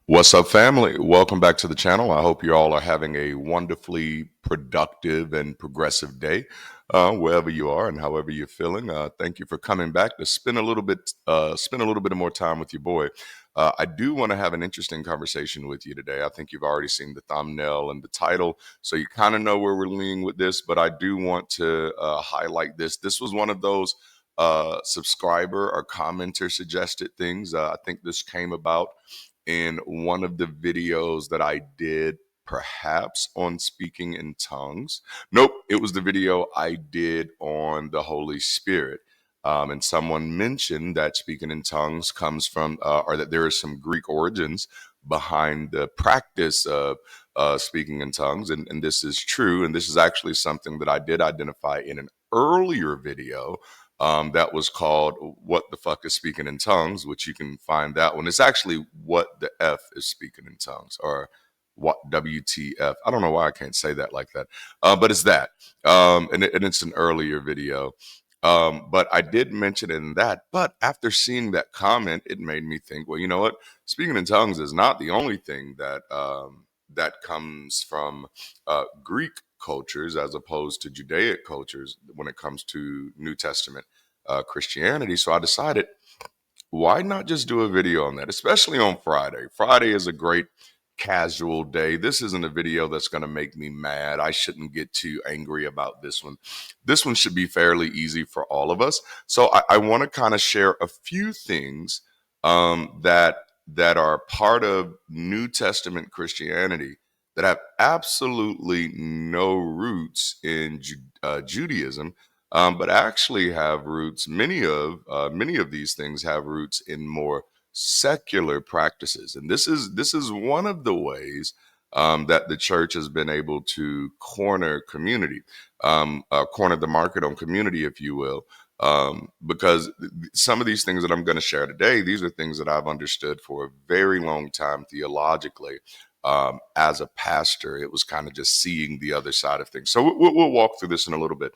What's up, family? Welcome back to the channel. I hope you all are having a wonderfully productive and progressive day, wherever you are and however you're feeling. Thank you for coming back to spend a little bit of more time with your boy. I do want to have an interesting conversation with you today. I think you've already seen the thumbnail and the title, so you kind of know where we're leaning with this. But I do want to highlight this. This was one of those subscriber or commenter suggested things. I think this came about in one of the videos that I did, perhaps on speaking in tongues. Nope, it was the video I did on the Holy Spirit. And someone mentioned that speaking in tongues comes from, or that there is some Greek origins behind the practice of speaking in tongues. And this is true. And this is actually something that I did identify in an earlier video that was called What the Fuck is Speaking in Tongues, which you can find that one. It's actually What the F is Speaking in Tongues, or what WTF. I don't know why I can't say that like that, but it's that. And it's an earlier video. But I did mention in that. But after seeing that comment, it made me think, well, you know what? Speaking in tongues is not the only thing that comes from Greek cultures as opposed to Judaic cultures when it comes to New Testament Christianity. So I decided, why not just do a video on that, especially on Friday? Friday is a great casual day. This isn't a video that's going to make me mad. I shouldn't get too angry about this one. This one should be fairly easy for all of us. So I want to kind of share a few things that are part of New Testament Christianity that have absolutely no roots in Judaism, but actually have roots. Many of these things have roots in more secular practices, and this is one of the ways that the church has been able to corner community, corner the market on community, if you will. Because some of these things that I'm going to share today, these are things that I've understood for a very long time theologically. As a pastor, it was kind of just seeing the other side of things. So we'll walk through this in a little bit.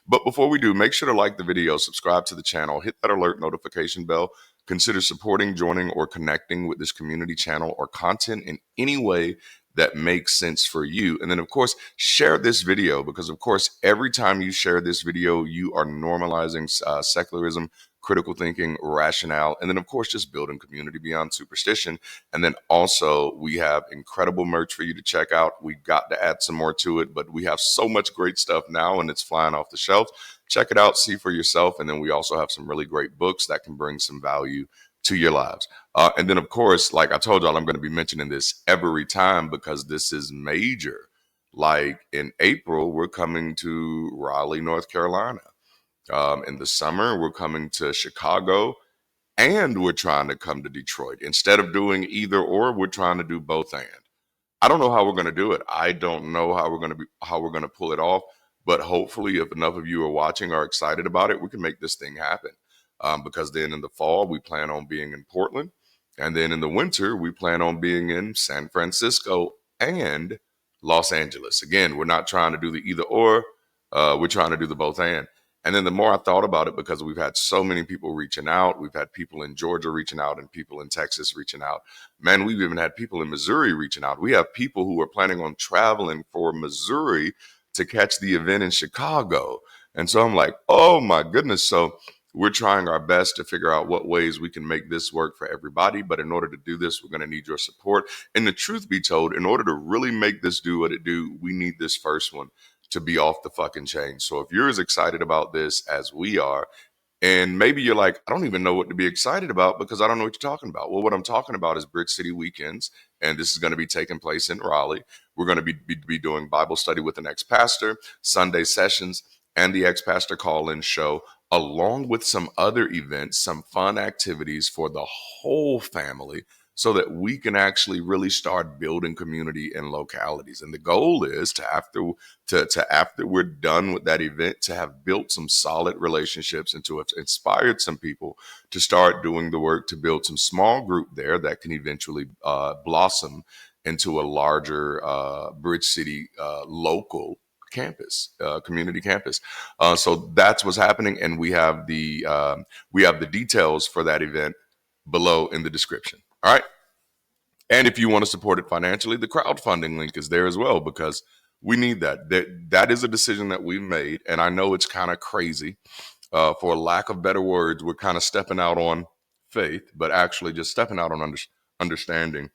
But before we do, make sure to like the video, subscribe to the channel, hit that alert notification bell. Consider supporting, joining, or connecting with this community channel or content in any way that makes sense for you. And then, of course, share this video, because, of course, every time you share this video, you are normalizing secularism, critical thinking, rationale, and then, of course, just building community beyond superstition. And then also, we have incredible merch for you to check out. We've got to add some more to it, but we have so much great stuff now, and it's flying off the shelf. Check it out, see for yourself. And then we also have some really great books that can bring some value to your lives. And then, of course, like I told y'all, I'm going to be mentioning this every time because this is major. Like in April, we're coming to Raleigh, North Carolina. In the summer, we're coming to Chicago, and we're trying to come to Detroit. Instead of doing either or, we're trying to do both and. I don't know how we're going to do it. I don't know how we're going to pull it off. But hopefully, if enough of you are watching, are excited about it, we can make this thing happen. Because then in the fall, we plan on being in Portland. And then in the winter, we plan on being in San Francisco and Los Angeles. Again, we're not trying to do the either or. We're trying to do the both and. And then the more I thought about it, because we've had so many people reaching out, we've had people in Georgia reaching out and people in Texas reaching out. Man, we've even had people in Missouri reaching out. We have people who are planning on traveling for Missouri to catch the event in Chicago. And so I'm like, oh my goodness. So we're trying our best to figure out what ways we can make this work for everybody. But in order to do this, we're going to need your support. And the truth be told, in order to really make this do what it do, we need this first one to be off the fucking chain. So if you're as excited about this as we are, and maybe you're like, I don't even know what to be excited about because I don't know what you're talking about. Well, what I'm talking about is BridgeCity weekends, and this is going to be taking place in Raleigh. We're going to be doing Bible study with an ex-pastor, Sunday sessions, and the ex-pastor call-in show, along with some other events, some fun activities for the whole family, so that we can actually really start building community in localities. And the goal is to after we're done with that event, to have built some solid relationships and to have inspired some people to start doing the work to build some small group there that can eventually blossom into a larger BridgeCity local campus, community campus. So that's what's happening, and we have the details for that event below in the description. All right. And if you want to support it financially, the crowdfunding link is there as well, because we need that. That is a decision that we've made. And I know it's kind of crazy. For lack of better words, we're kind of stepping out on faith, but actually just stepping out on understanding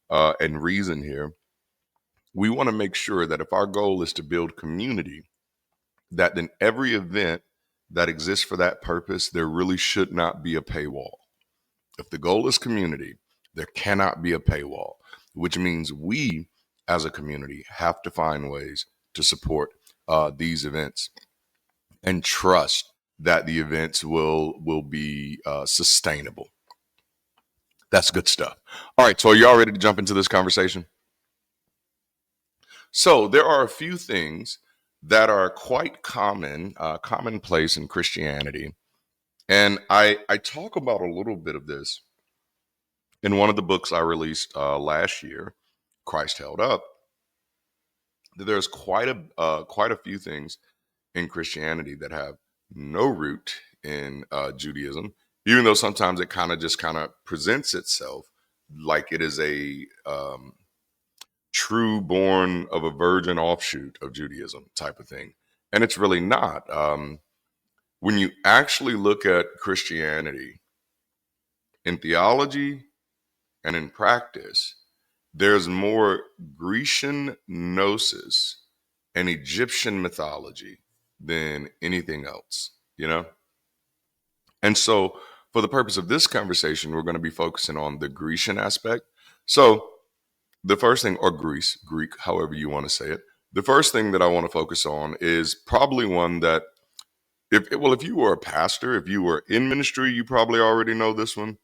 and reason here. We want to make sure that if our goal is to build community, that in every event that exists for that purpose, there really should not be a paywall. If the goal is community, there cannot be a paywall, which means we as a community have to find ways to support these events and trust that the events will be sustainable. That's good stuff. All right, so are y'all ready to jump into this conversation? So there are a few things that are quite commonplace in Christianity, and I talk about a little bit of this in one of the books I released last year, Christ Held Up. There's quite a few things in Christianity that have no root in Judaism, even though sometimes it kind of presents itself like it is a true born of a virgin offshoot of Judaism type of thing. And it's really not. When you actually look at Christianity in theology and in practice, there's more Grecian gnosis and Egyptian mythology than anything else, you know? And so, for the purpose of this conversation, we're going to be focusing on the Grecian aspect. So, the first thing, or Greek, however you want to say it, the first thing that I want to focus on is probably one that, if you were a pastor, if you were in ministry, you probably already know this one.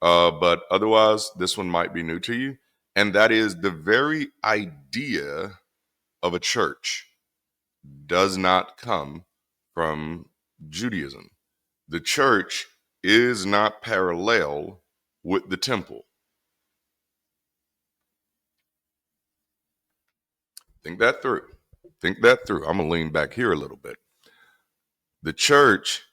But otherwise, this one might be new to you. And that is the very idea of a church does not come from Judaism. The church is not parallel with the temple. Think that through. Think that through. I'm going to lean back here a little bit. The church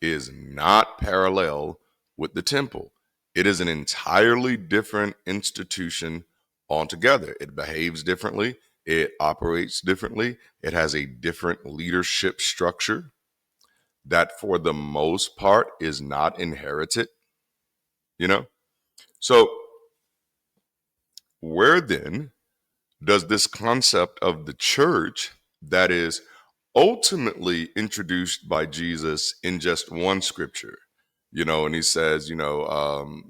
is not parallel with the temple. It is an entirely different institution altogether. It behaves differently. It operates differently. It has a different leadership structure that, for the most part, is not inherited. You know? So, where then does this concept of the church that is ultimately introduced by Jesus in just one scripture, and he says,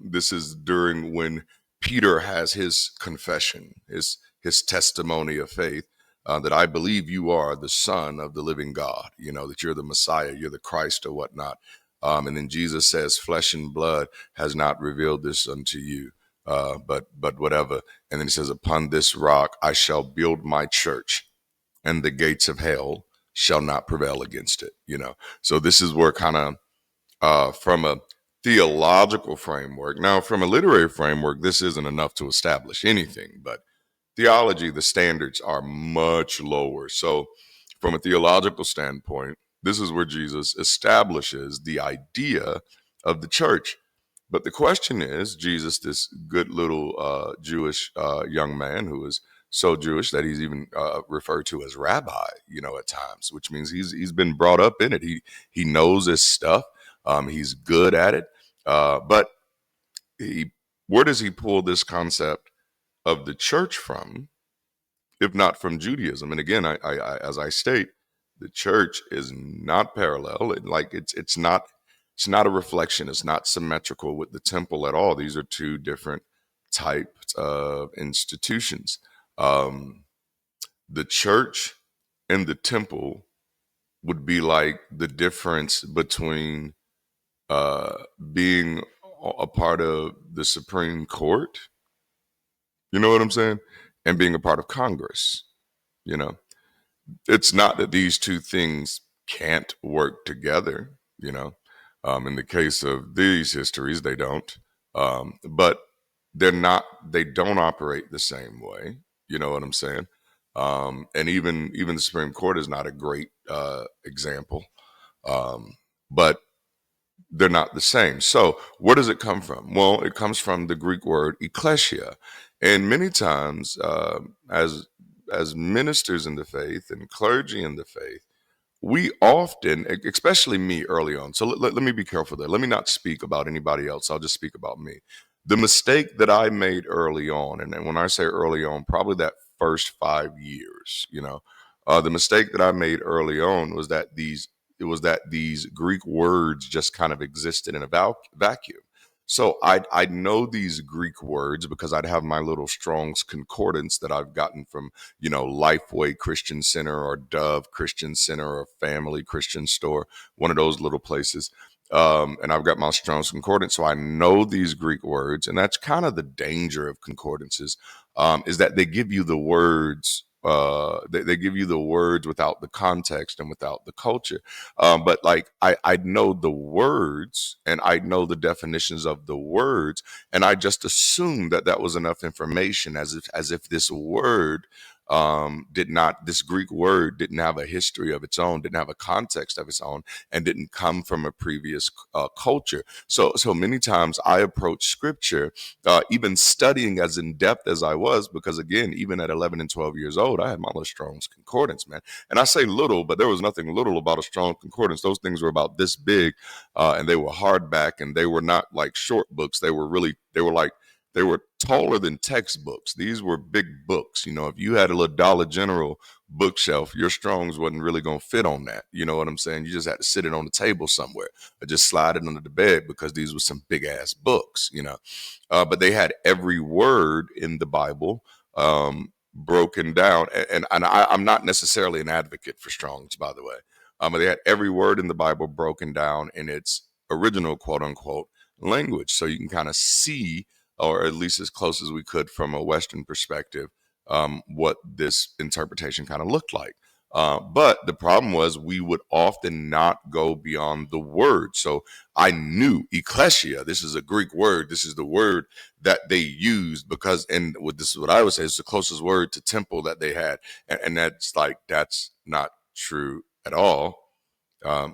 this is during when Peter has his confession, his testimony of faith, that I believe you are the Son of the living God, that you're the Messiah, you're the Christ or whatnot. And then Jesus says, flesh and blood has not revealed this unto you, but whatever. And then he says, upon this rock I shall build my church, and the gates of hell shall not prevail against it. So this is where kind of from a theological framework. Now, from a literary framework, this isn't enough to establish anything, but theology, the standards are much lower. So from a theological standpoint, this is where Jesus establishes the idea of the church. But the question is, Jesus, this good little Jewish young man who is so Jewish that he's even referred to as rabbi, at times, which means he's been brought up in it. He knows his stuff. He's good at it. But where does he pull this concept of the church from, if not from Judaism? And again, I as I state, the church is not parallel. It's not a reflection. It's not symmetrical with the temple at all. These are two different types of institutions. The church and the temple would be like the difference between being a part of the Supreme Court, you know what I'm saying, and being a part of Congress. It's not that these two things can't work together. In the case of these histories, they don't. But they don't operate the same way. You know what I'm saying? And even the Supreme Court is not a great example. But they're not the same. So where does it come from? Well, it comes from the Greek word ecclesia, and many times as ministers in the faith and clergy in the faith, we often, especially me early on, so let me be careful there. Let me not speak about anybody else. I'll just speak about me. The mistake that I made early on, and when I say early on, probably that first 5 years, the mistake that I made early on was that these Greek words just kind of existed in a vacuum. So I'd know these Greek words because I'd have my little Strong's concordance that I've gotten from Lifeway Christian Center or Dove Christian Center or Family Christian Store, one of those little places. And I've got my Strong's Concordance, so I know these Greek words, and that's kind of the danger of concordances, is that they give you the words. They give you the words without the context and without the culture. But like I know the words and I know the definitions of the words, and I just assumed that that was enough information, as if this Greek word didn't have a history of its own, didn't have a context of its own, and didn't come from a previous culture. So many times I approach scripture, even studying as in depth as I was, because again, even at 11 and 12 years old, I had my little Strong's Concordance, man. And I say little, but there was nothing little about a Strong Concordance. Those things were about this big, and they were hardback, and they were not like short books. They were taller than textbooks. These were big books. If you had a little Dollar General bookshelf, your Strongs wasn't really going to fit on that. You know what I'm saying? You just had to sit it on the table somewhere or just slide it under the bed, because these were some big ass books. But they had every word in the Bible broken down. I'm not necessarily an advocate for Strongs, by the way. But they had every word in the Bible broken down in its original quote unquote language. So you can kind of see, or at least as close as we could from a Western perspective, what this interpretation kind of looked like. But the problem was we would often not go beyond the word. So I knew ecclesia, this is a Greek word. This is the word that they used because, and this is what I would say, is the closest word to temple that they had. And that's not true at all,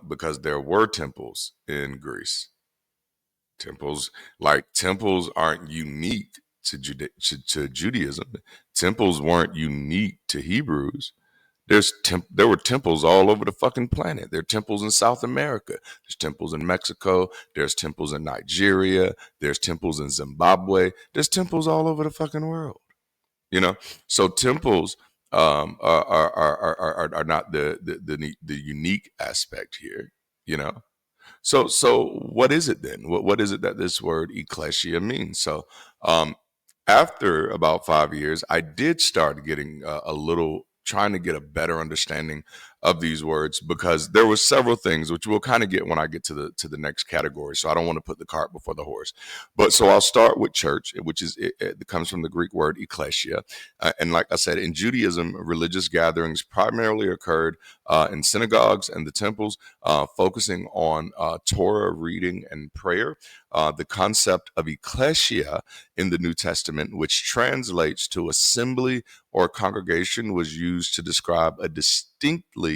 because there were temples in Greece. Temples aren't unique to Judaism. Temples weren't unique to Hebrews. There were temples all over the fucking planet. There are temples in South America. There's temples in Mexico. There's temples in Nigeria. There's temples in Zimbabwe. There's temples all over the fucking world. You know, so temples are not the unique aspect here. You know, so what is it then? What is it that this word ecclesia means? So um, after about 5 years, I did start getting a little trying to get a better understanding of these words, because there were several things which we'll kind of get when I get to the next category. So I don't want to put the cart before the horse. But so I'll start with church, which it comes from the Greek word ecclesia. And like I said, in Judaism, religious gatherings primarily occurred in synagogues and the temples, focusing on Torah reading and prayer. The concept of ecclesia in the New Testament, which translates to assembly or congregation, was used to describe a distinctly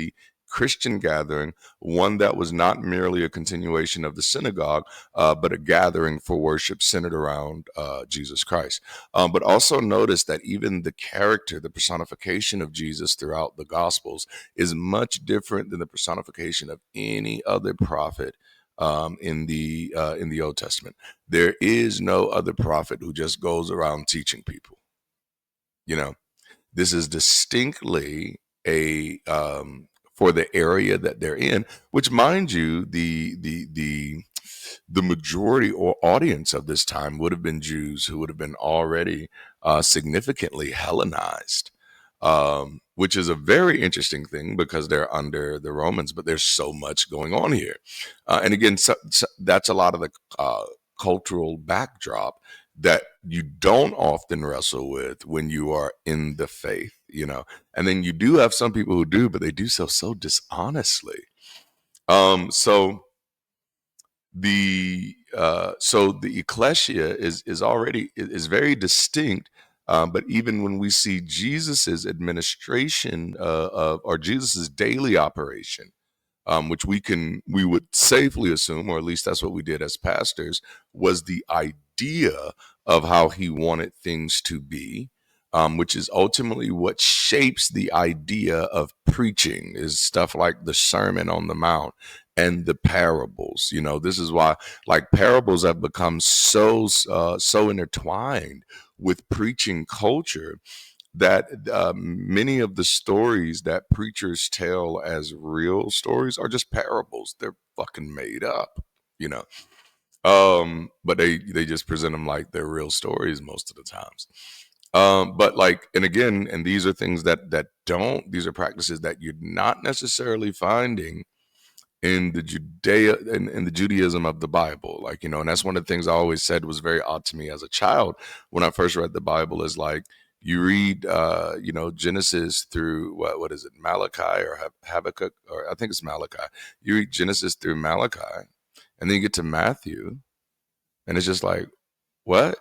Christian gathering, one that was not merely a continuation of the synagogue, but a gathering for worship centered around Jesus Christ. But also notice that even the character, the personification of Jesus throughout the Gospels is much different than the personification of any other prophet in the Old Testament. There is no other prophet who just goes around teaching people. You know, this is distinctly a for the area that they're in, which, mind you, the majority or audience of this time would have been Jews who would have been already significantly Hellenized, which is a very interesting thing because they're under the Romans, but there's so much going on here. And again, that's a lot of the cultural backdrop that you don't often wrestle with when you are in the faith. And then you do have some people who do, but they do so dishonestly. So the ecclesia is very distinct. But even when we see Jesus's administration or Jesus's daily operation, which we would safely assume, or at least that's what we did as pastors, was the idea of how he wanted things to be, which is ultimately what shapes the idea of preaching, is stuff like the Sermon on the Mount and the parables. This is why, like, parables have become so intertwined with preaching culture that many of the stories that preachers tell as real stories are just parables. They're fucking made up, you know. But they just present them like they're real stories most of the times. But like, and again, and these are things that don't. These are practices that you're not necessarily finding in the in the Judaism of the Bible. Like, and that's one of the things I always said was very odd to me as a child when I first read the Bible, is like, you read Genesis through what is it, Malachi or Habakkuk, or I think it's Malachi. You read Genesis through Malachi, and then you get to Matthew, and it's just like, what?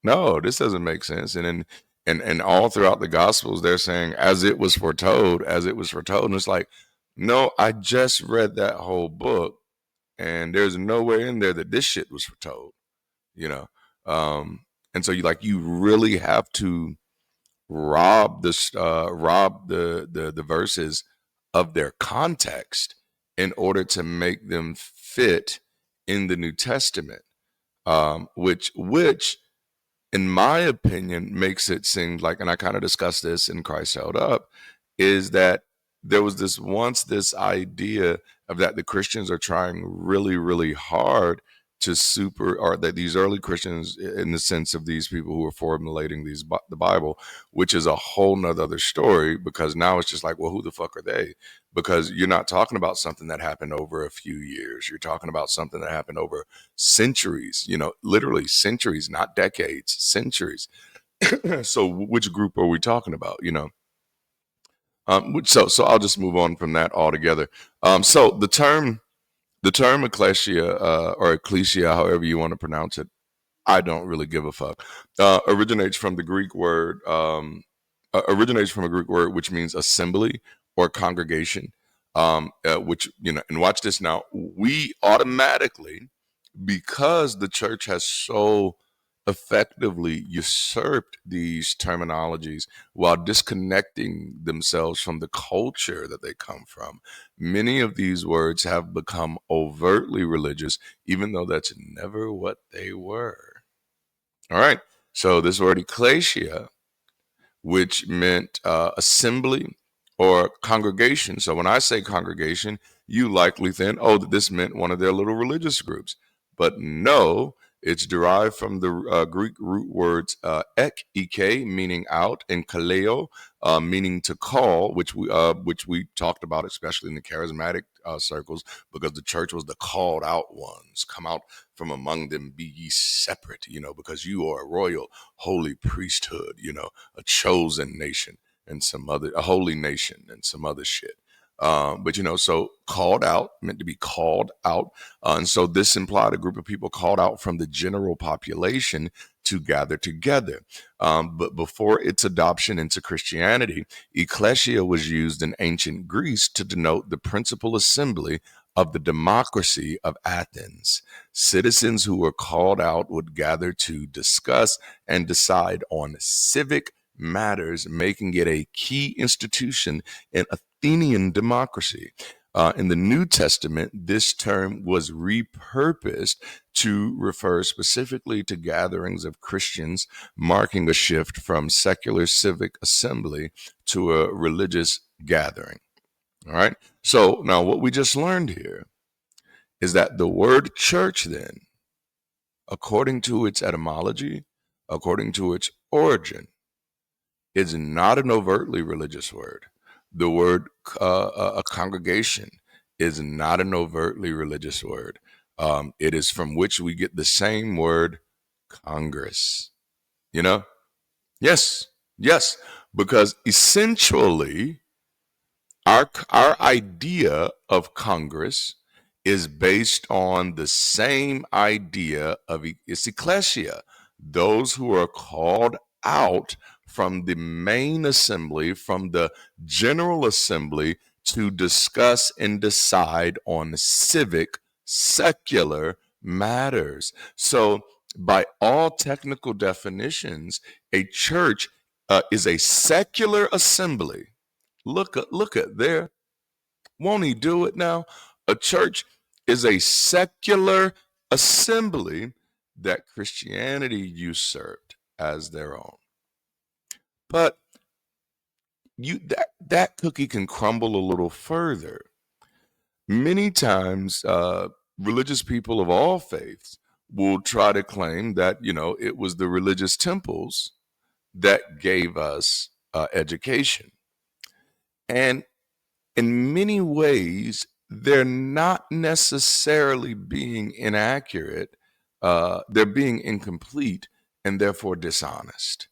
No, this doesn't make sense. And then and all throughout the Gospels, they're saying, as it was foretold, as it was foretold. And it's like, no, I just read that whole book, and there's nowhere in there that this shit was foretold, you know. And so you really have to rob the verses of their context in order to make them fit in the New Testament, which in my opinion makes it seem like, and I kind of discussed this in Christ Held Up, is that there was this idea of that the Christians are trying really, really hard to or that these early Christians, in the sense of these people who are formulating the Bible, which is a whole nother other story, because now it's just like, well, who the fuck are they? Because you're not talking about something that happened over a few years. You're talking about something that happened over centuries, literally centuries, not decades, centuries. So which group are we talking about, so I'll just move on from that altogether. So the term ecclesia, or ecclesia, however you want to pronounce it, I don't really give a fuck. Originates from the Greek word, originates from a Greek word which means assembly or congregation. Which, and watch this now. We automatically, because the church has so effectively usurped these terminologies while disconnecting themselves from the culture that they come from, many of these words have become overtly religious, even though that's never what they were. All right. So this word ecclesia, which meant assembly or congregation. So when I say congregation, you likely think, oh, that this meant one of their little religious groups. But no, it's derived from the Greek root words ek, meaning out, and kaleo, meaning to call, which we talked about, especially in the charismatic circles, because the church was the called out ones. Come out from among them, be ye separate, because you are a royal, holy priesthood, a chosen nation, and a holy nation, and some other shit. But so called out meant to be called out. And so this implied a group of people called out from the general population to gather together. But before its adoption into Christianity, ecclesia was used in ancient Greece to denote the principal assembly of the democracy of Athens. Citizens who were called out would gather to discuss and decide on civic matters, making it a key institution in Athenian democracy. In the New Testament, this term was repurposed to refer specifically to gatherings of Christians, marking a shift from secular civic assembly to a religious gathering. All right. So now what we just learned here is that the word church, then, according to its etymology, according to its origin, is not an overtly religious word. The word a congregation is not an overtly religious word. It is from which we get the same word Congress. You know? Yes, yes, because essentially our idea of Congress is based on the same idea of it's ecclesia, those who are called out from the main assembly, from the general assembly, to discuss and decide on civic, secular matters. So, by all technical definitions, a church is a secular assembly. Look at there. Won't he do it now? A church is a secular assembly that Christianity usurped as their own. But that cookie can crumble a little further. Many times, religious people of all faiths will try to claim that it was the religious temples that gave us education, and in many ways, they're not necessarily being inaccurate. They're being incomplete and therefore dishonest.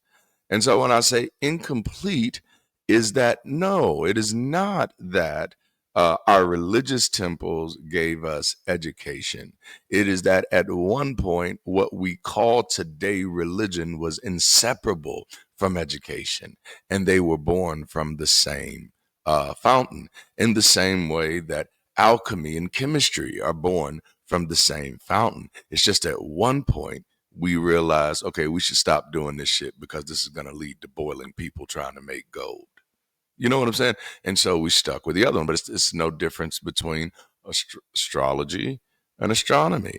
And so when I say incomplete, is that no, it is not that our religious temples gave us education. It is that at one point, what we call today religion was inseparable from education, and they were born from the same fountain, in the same way that alchemy and chemistry are born from the same fountain. It's just at one point, we realized, okay, we should stop doing this shit because this is going to lead to boiling people trying to make gold. You know what I'm saying? And so we stuck with the other one, but it's no difference between astrology and astronomy,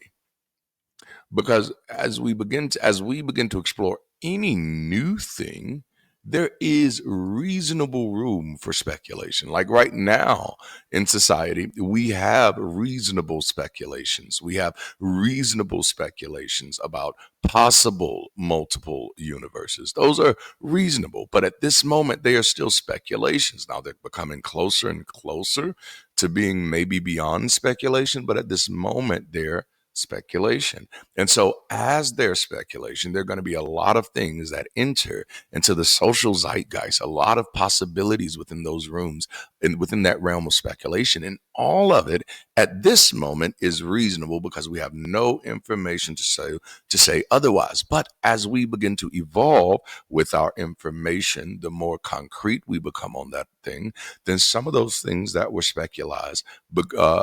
because as we begin to explore any new thing, there is reasonable room for speculation. Like right now in society, we have reasonable speculations. We have reasonable speculations about possible multiple universes. Those are reasonable, but at this moment, they are still speculations. Now they're becoming closer and closer to being maybe beyond speculation, but at this moment, they're speculation. And so, as their speculation, there are going to be a lot of things that enter into the social zeitgeist, a lot of possibilities within those rooms and within that realm of speculation. And all of it at this moment is reasonable because we have no information to say otherwise. But as we begin to evolve with our information, the more concrete we become on that thing, then some of those things that were specularized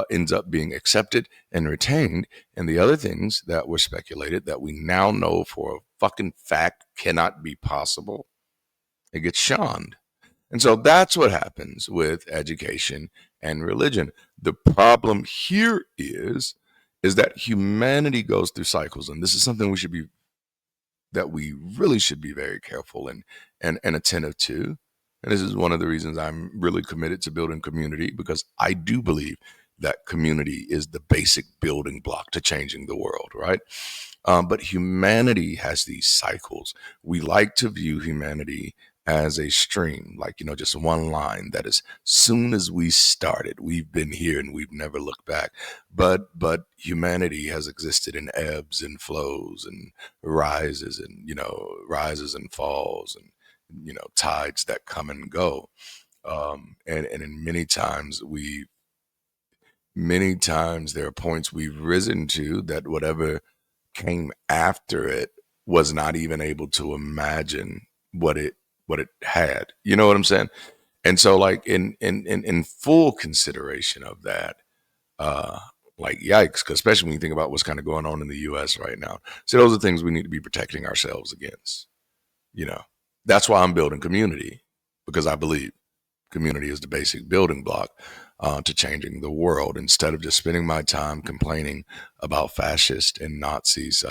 ends up being accepted and retained, and the other things that were speculated that we now know for a fucking fact cannot be possible, it gets shunned. And so that's what happens with education and religion. The problem here is that humanity goes through cycles, and this is something we really should be very careful and attentive to. And this is one of the reasons I'm really committed to building community, because I do believe that community is the basic building block to changing the world, right? But humanity has these cycles. We like to view humanity as a stream, like, just one line that as soon as we started, we've been here and we've never looked back. But humanity has existed in ebbs and flows and rises and falls, and tides that come and go. And in many times there are points we've risen to that whatever came after it was not even able to imagine what it had. You know what I'm saying? And so, like, in full consideration of that, uh like, yikes, 'cause especially when you think about what's kind of going on in the US right now. So those are things we need to be protecting ourselves against. you know that's why I'm building community, because I believe community is the basic building block to changing the world, instead of just spending my time complaining about fascists and Nazis.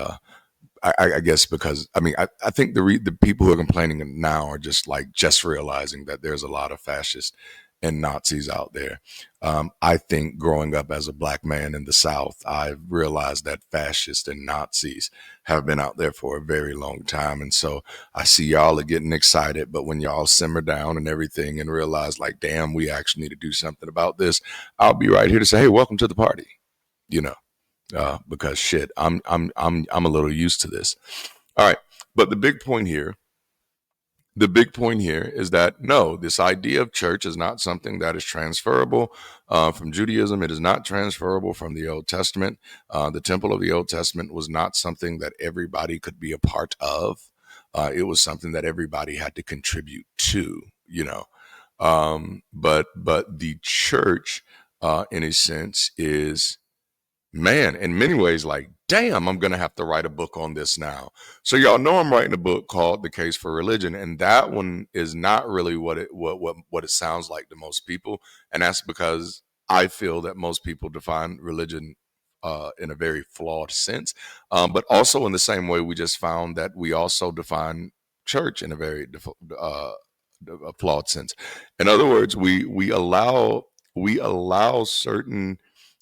I guess because I think the people who are complaining now are just realizing that there's a lot of fascists and Nazis out there. I think growing up as a black man in the South, I've realized that fascists and Nazis have been out there for a very long time. And so I see y'all are getting excited, but when y'all simmer down and everything and realize, like, damn, we actually need to do something about this, I'll be right here to say, hey, welcome to the party. You know, because shit, I'm a little used to this. All right, but the big point here is that no, this idea of church is not something that is transferable from Judaism. It is not transferable from the Old Testament. The temple of the Old Testament was not something that everybody could be a part of. It was something that everybody had to contribute to. But the church, in a sense, is, man, in many ways, like, damn, I'm gonna have to write a book on this now. So y'all know I'm writing a book called The Case for Religion, and that one is not really what it sounds like to most people, and that's because I feel that most people define religion in a very flawed sense, but also in the same way we just found that we also define church in a very a flawed sense. In other words, we allow certain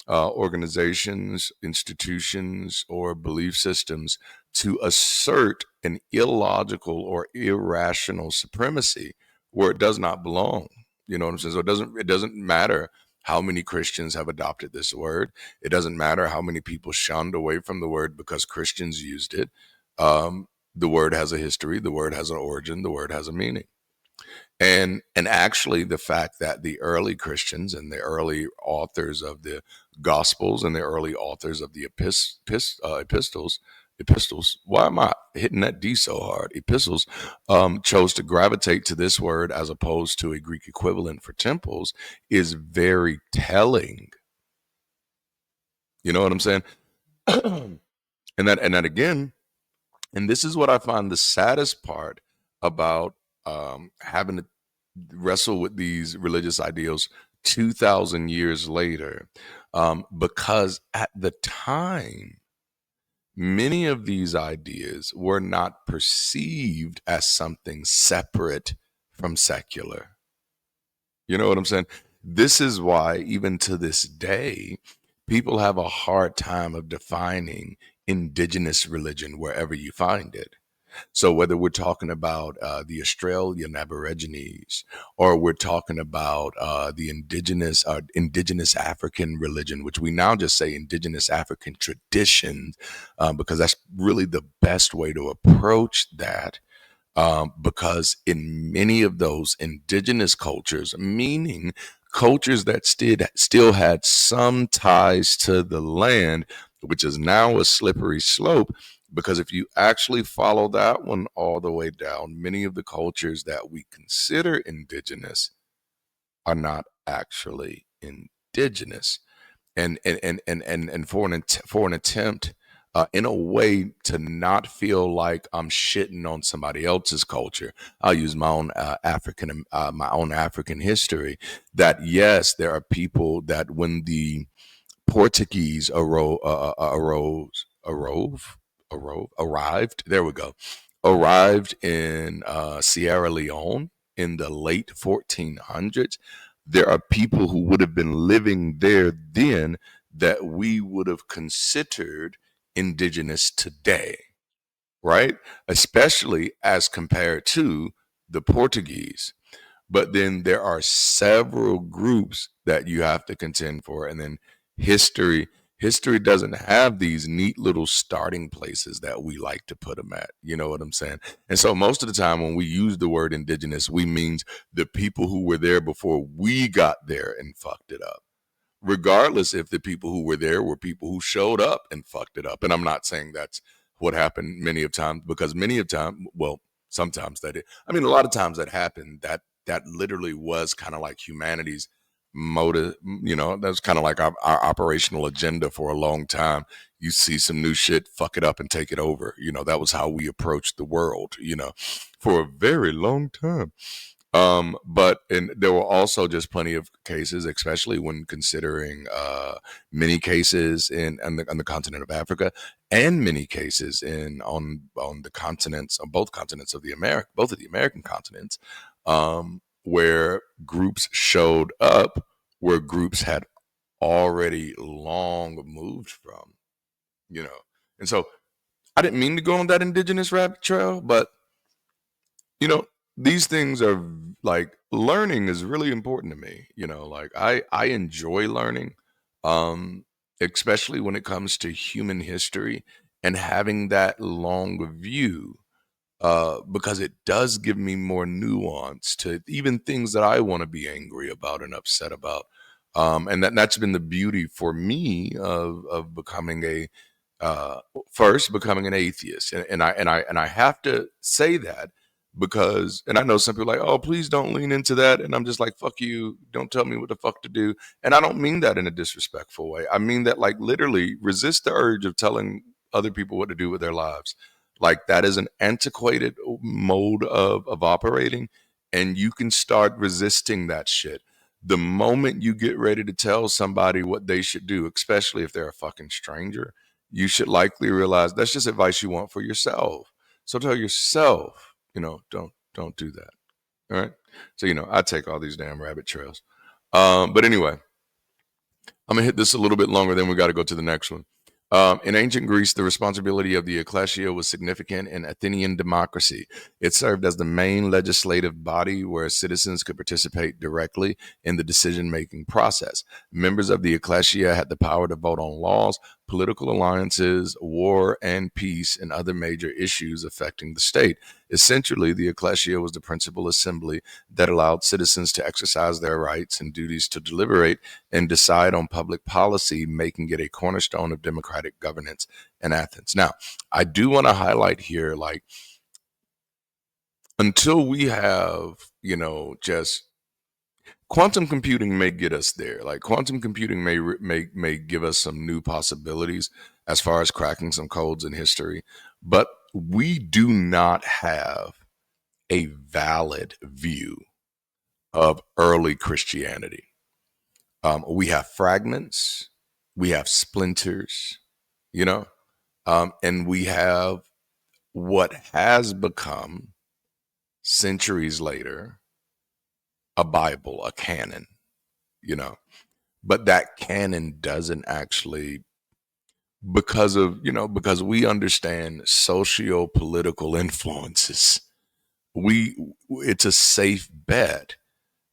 organizations, institutions, or belief systems to assert an illogical or irrational supremacy where it does not belong. You know what I'm saying? So it doesn't matter how many Christians have adopted this word. It doesn't matter how many people shunned away from the word because Christians used it. The word has a history. The word has an origin. The word has a meaning. And actually, the fact that the early Christians and the early authors of the Gospels and the early authors of the epistles, why am I hitting that D so hard? Epistles, chose to gravitate to this word as opposed to a Greek equivalent for temples is very telling. You know what I'm saying? And that again, and this is what I find the saddest part about having to wrestle with these religious ideals 2,000 years later, because at the time, many of these ideas were not perceived as something separate from secular. You know what I'm saying? This is why, even to this day, people have a hard time of defining indigenous religion wherever you find it. So whether we're talking about the Australian Aborigines, or we're talking about the indigenous African religion, which we now just say indigenous African traditions, because that's really the best way to approach that. Because in many of those indigenous cultures, meaning cultures that still had some ties to the land, which is now a slippery slope. Because if you actually follow that one all the way down, many of the cultures that we consider indigenous are not actually indigenous. And for an attempt, in a way, to not feel like I'm shitting on somebody else's culture, I'll use my own African history. That yes, there are people that when the Portuguese arrived. There we go. Arrived in Sierra Leone in the late 1400s. There are people who would have been living there then that we would have considered indigenous today, right? Especially as compared to the Portuguese. But then there are several groups that you have to contend for. And then history, history doesn't have these neat little starting places that we like to put them at. You know what I'm saying? And so most of the time when we use the word indigenous, we mean the people who were there before we got there and fucked it up, regardless if the people who were there were people who showed up and fucked it up. And I'm not saying that's what happened many of times, because many of time, well, sometimes I mean, a lot of times that happened, that literally was kind of like humanity's motive. That was kind of like our operational agenda for a long time. You see some new shit, fuck it up and take it over. That was how we approached the world, for a very long time. But and there were also just plenty of cases, especially when considering many cases on the continent of Africa, and many cases on the continents, on both continents of both of the American continents, where groups showed up where groups had already long moved from, and so I didn't mean to go on that indigenous rabbit trail, but you know these things are, like, learning is really important to me. Like, I enjoy learning, um especially when it comes to human history and having that long view, because it does give me more nuance to even things that I want to be angry about and upset about. And that's been the beauty for me of becoming first becoming an atheist. And I have to say that Because, and I know some people are like, oh, please don't lean into that. And I'm just like, fuck you. Don't tell me what the fuck to do. And I don't mean that in a disrespectful way. I mean that, like, literally resist the urge of telling other people what to do with their lives. Like, that is an antiquated mode of operating. And you can start resisting that shit. The moment you get ready to tell somebody what they should do, especially if they're a fucking stranger, you should likely realize that's just advice you want for yourself. So tell yourself, don't do that. All right. So, I take all these damn rabbit trails. But anyway, I'm gonna hit this a little bit longer, then we got to go to the next one. In ancient Greece, the responsibility of the ecclesia was significant in Athenian democracy. It served as the main legislative body where citizens could participate directly in the decision making process. Members of the ecclesia had the power to vote on laws, political alliances, war and peace, and other major issues affecting the state. Essentially, the ecclesia was the principal assembly that allowed citizens to exercise their rights and duties to deliberate and decide on public policy, making it a cornerstone of democratic governance in Athens. Now, I do want to highlight here, like, until we have, just quantum computing may get us there. Like, quantum computing may give us some new possibilities as far as cracking some codes in history, but we do not have a valid view of early Christianity. We have fragments, we have splinters, and we have what has become centuries later a Bible, a canon, but that canon doesn't actually, because we understand socio-political influences, it's a safe bet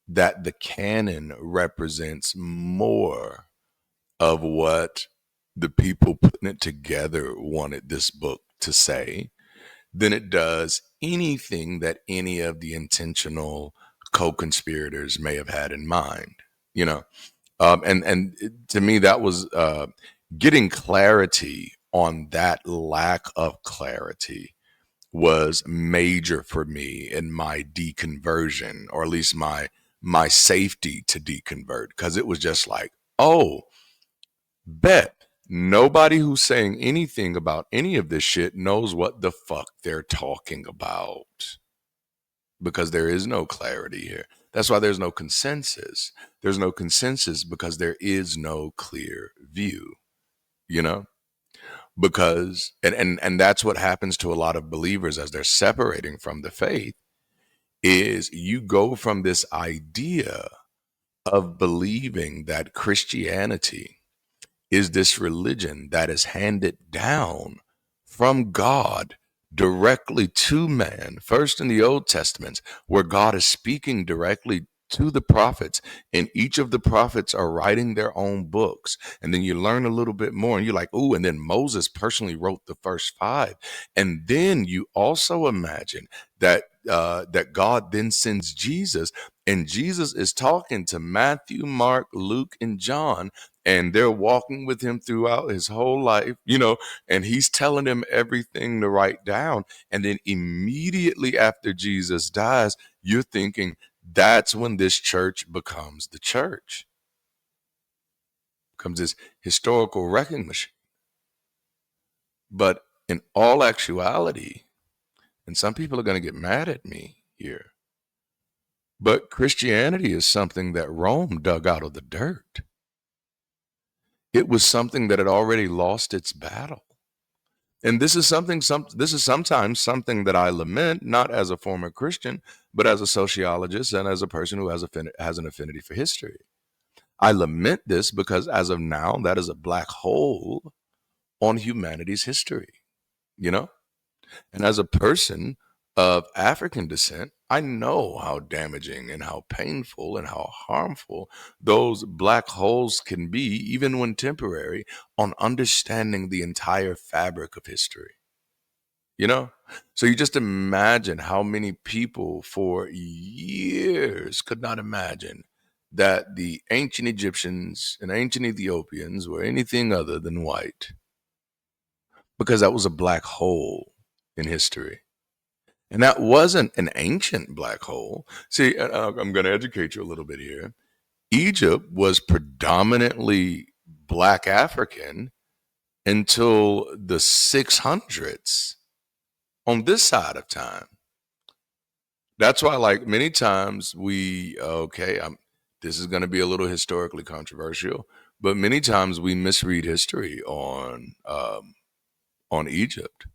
that the canon represents more of what the people putting it together wanted this book to say than it does anything that any of the intentional co-conspirators may have had in mind. And to me, that was getting clarity on that lack of clarity was major for me in my deconversion, or at least my safety to deconvert, because it was just like, oh, bet nobody who's saying anything about any of this shit knows what the fuck they're talking about, because there is no clarity here. That's why there's no consensus. There's no consensus because there is no clear view, you know? Because and that's what happens to a lot of believers as they're separating from the faith, is you go from this idea of believing that Christianity is this religion that is handed down from God directly to man, first in the Old Testament, where God is speaking directly to the prophets, and each of the prophets are writing their own books. And then you learn a little bit more, and you're like, oh, and then Moses personally wrote the first five. And then you also imagine that that God then sends Jesus, and Jesus is talking to Matthew, Mark, Luke, and John, and they're walking with him throughout his whole life, and he's telling them everything to write down. And then immediately after Jesus dies, you're thinking that's when this church becomes the church, becomes this historical wrecking machine. But in all actuality, and some people are going to get mad at me here, but Christianity is something that Rome dug out of the dirt. It was something that had already lost its battle. And this is sometimes something that I lament, not as a former Christian, but as a sociologist and as a person who has an affinity for history. I lament this because as of now, that is a black hole on humanity's history, you know? And as a person of African descent, I know how damaging and how painful and how harmful those black holes can be, even when temporary, on understanding the entire fabric of history. So you just imagine how many people for years could not imagine that the ancient Egyptians and ancient Ethiopians were anything other than white, because that was a black hole in history. And that wasn't an ancient black hole. See, I'm going to educate you a little bit here. Egypt was predominantly black African until the 600s on this side of time. That's why, like, many times this is going to be a little historically controversial, but many times we misread history on Egypt.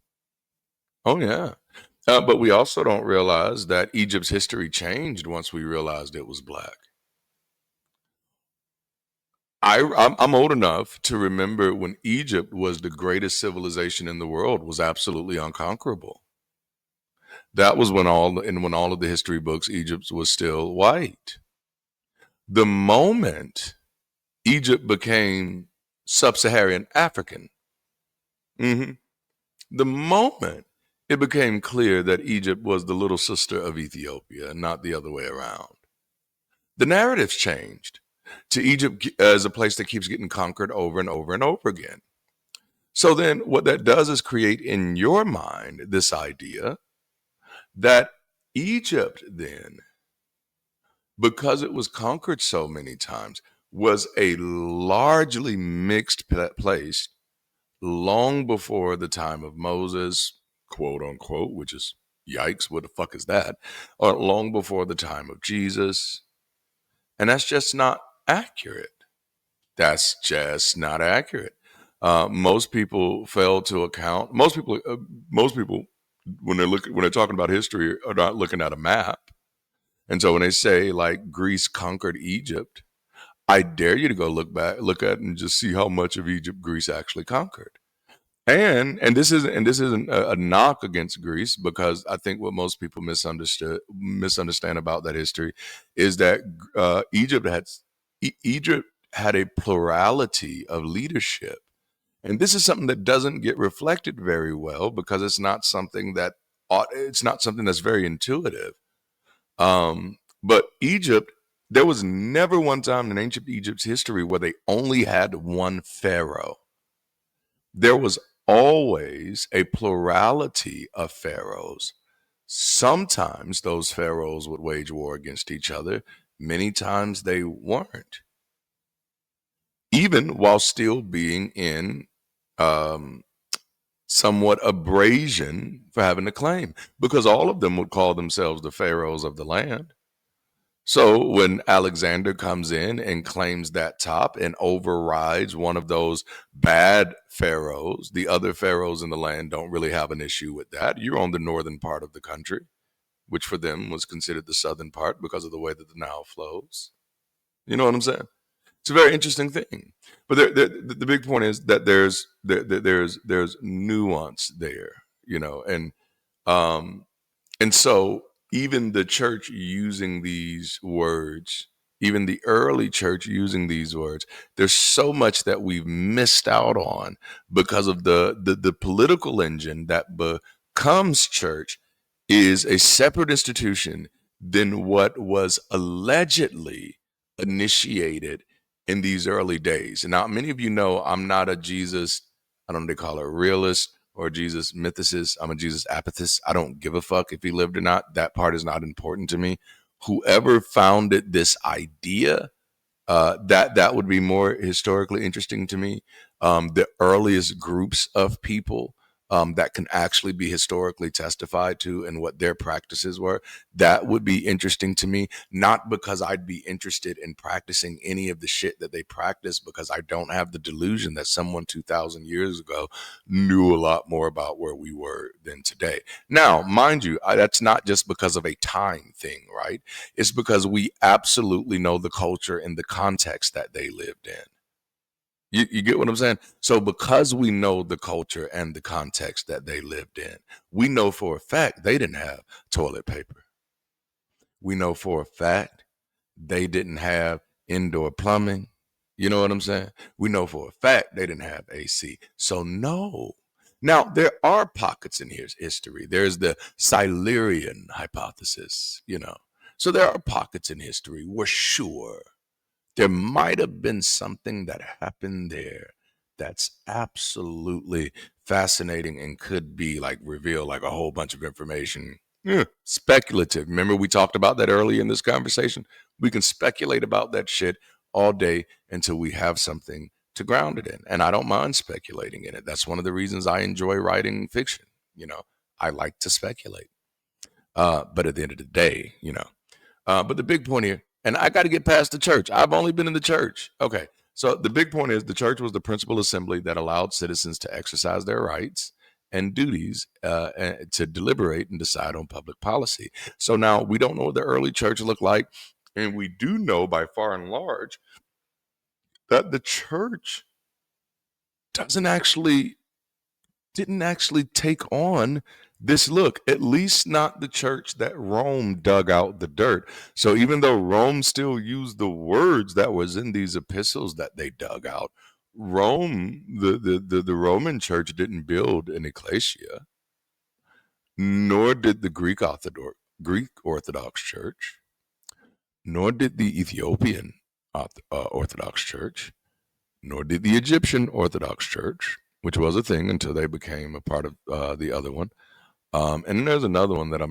Oh yeah, but we also don't realize that Egypt's history changed once we realized it was black. I'm old enough to remember when Egypt was the greatest civilization in the world, was absolutely unconquerable. That was when all of the history books, Egypt was still white. The moment Egypt became sub-Saharan African, mhm, the moment it became clear that Egypt was the little sister of Ethiopia and not the other way around, the narratives changed to Egypt as a place that keeps getting conquered over and over and over again. So then what that does is create in your mind this idea that Egypt then, because it was conquered so many times, was a largely mixed place long before the time of Moses, quote unquote, which is yikes, what the fuck is that? Or long before the time of Jesus. And that's just not accurate. That's just not accurate. Most people fail to account. Most people, when they're talking about history, are not looking at a map. And so when they say like Greece conquered Egypt, I dare you to go look at and just see how much of Egypt Greece actually conquered. And this isn't a knock against Greece, because I think what most people misunderstand about that history is that Egypt had a plurality of leadership. And this is something that doesn't get reflected very well, because it's not something that's very intuitive. But Egypt, there was never one time in ancient Egypt's history where they only had one pharaoh. There was always a plurality of pharaohs. Sometimes those pharaohs would wage war against each other. Many times they weren't, even while still being in um, somewhat abrasion for having a claim, because all of them would call themselves the pharaohs of the land. So when Alexander comes in and claims that top and overrides one of those bad pharaohs, the other pharaohs in the land don't really have an issue with that. You're on the northern part of the country, which for them was considered the southern part because of the way that the Nile flows. You know what I'm saying? It's a very interesting thing. But the big point is that there's nuance there, um, and so even the church using these words, even the early church using these words, there's so much that we've missed out on because of the political engine that becomes church is a separate institution than what was allegedly initiated in these early days. And now many of you know I'm not a Jesus, I don't know, they call it realist or Jesus mythicist. I'm a Jesus apathist. I don't give a fuck if he lived or not. That part is not important to me. Whoever founded this idea, that would be more historically interesting to me. The earliest groups of people that can actually be historically testified to and what their practices were, that would be interesting to me. Not because I'd be interested in practicing any of the shit that they practice, because I don't have the delusion that someone 2,000 years ago knew a lot more about where we were than today. Now, mind you, that's not just because of a time thing, right? It's because we absolutely know the culture and the context that they lived in. You get what I'm saying? So because we know the culture and the context that they lived in, we know for a fact they didn't have toilet paper. We know for a fact they didn't have indoor plumbing. You know what I'm saying? We know for a fact they didn't have AC. So no. Now, there are pockets in history. There's the Silurian hypothesis, So there are pockets in history where sure, there might have been something that happened there that's absolutely fascinating and could be like reveal like a whole bunch of information Speculative. Remember, we talked about that early in this conversation? We can speculate about that shit all day until we have something to ground it in. And I don't mind speculating in it. That's one of the reasons I enjoy writing fiction. I like to speculate. But at the end of the day, but the big point here, and I got to get past the church. I've only been in the church. Okay. So the big point is the church was the principal assembly that allowed citizens to exercise their rights and duties to deliberate and decide on public policy. So now we don't know what the early church looked like. And we do know by far and large that the church doesn't actually didn't actually take on this look, at least not the church that Rome dug out the dirt. So even though Rome still used the words that was in these epistles that they dug out, Rome, the Roman church didn't build an ecclesia, nor did the Greek Orthodox Church, nor did the Ethiopian Orthodox Church, nor did the Egyptian Orthodox Church, which was a thing until they became a part of the other one. And then there's another one that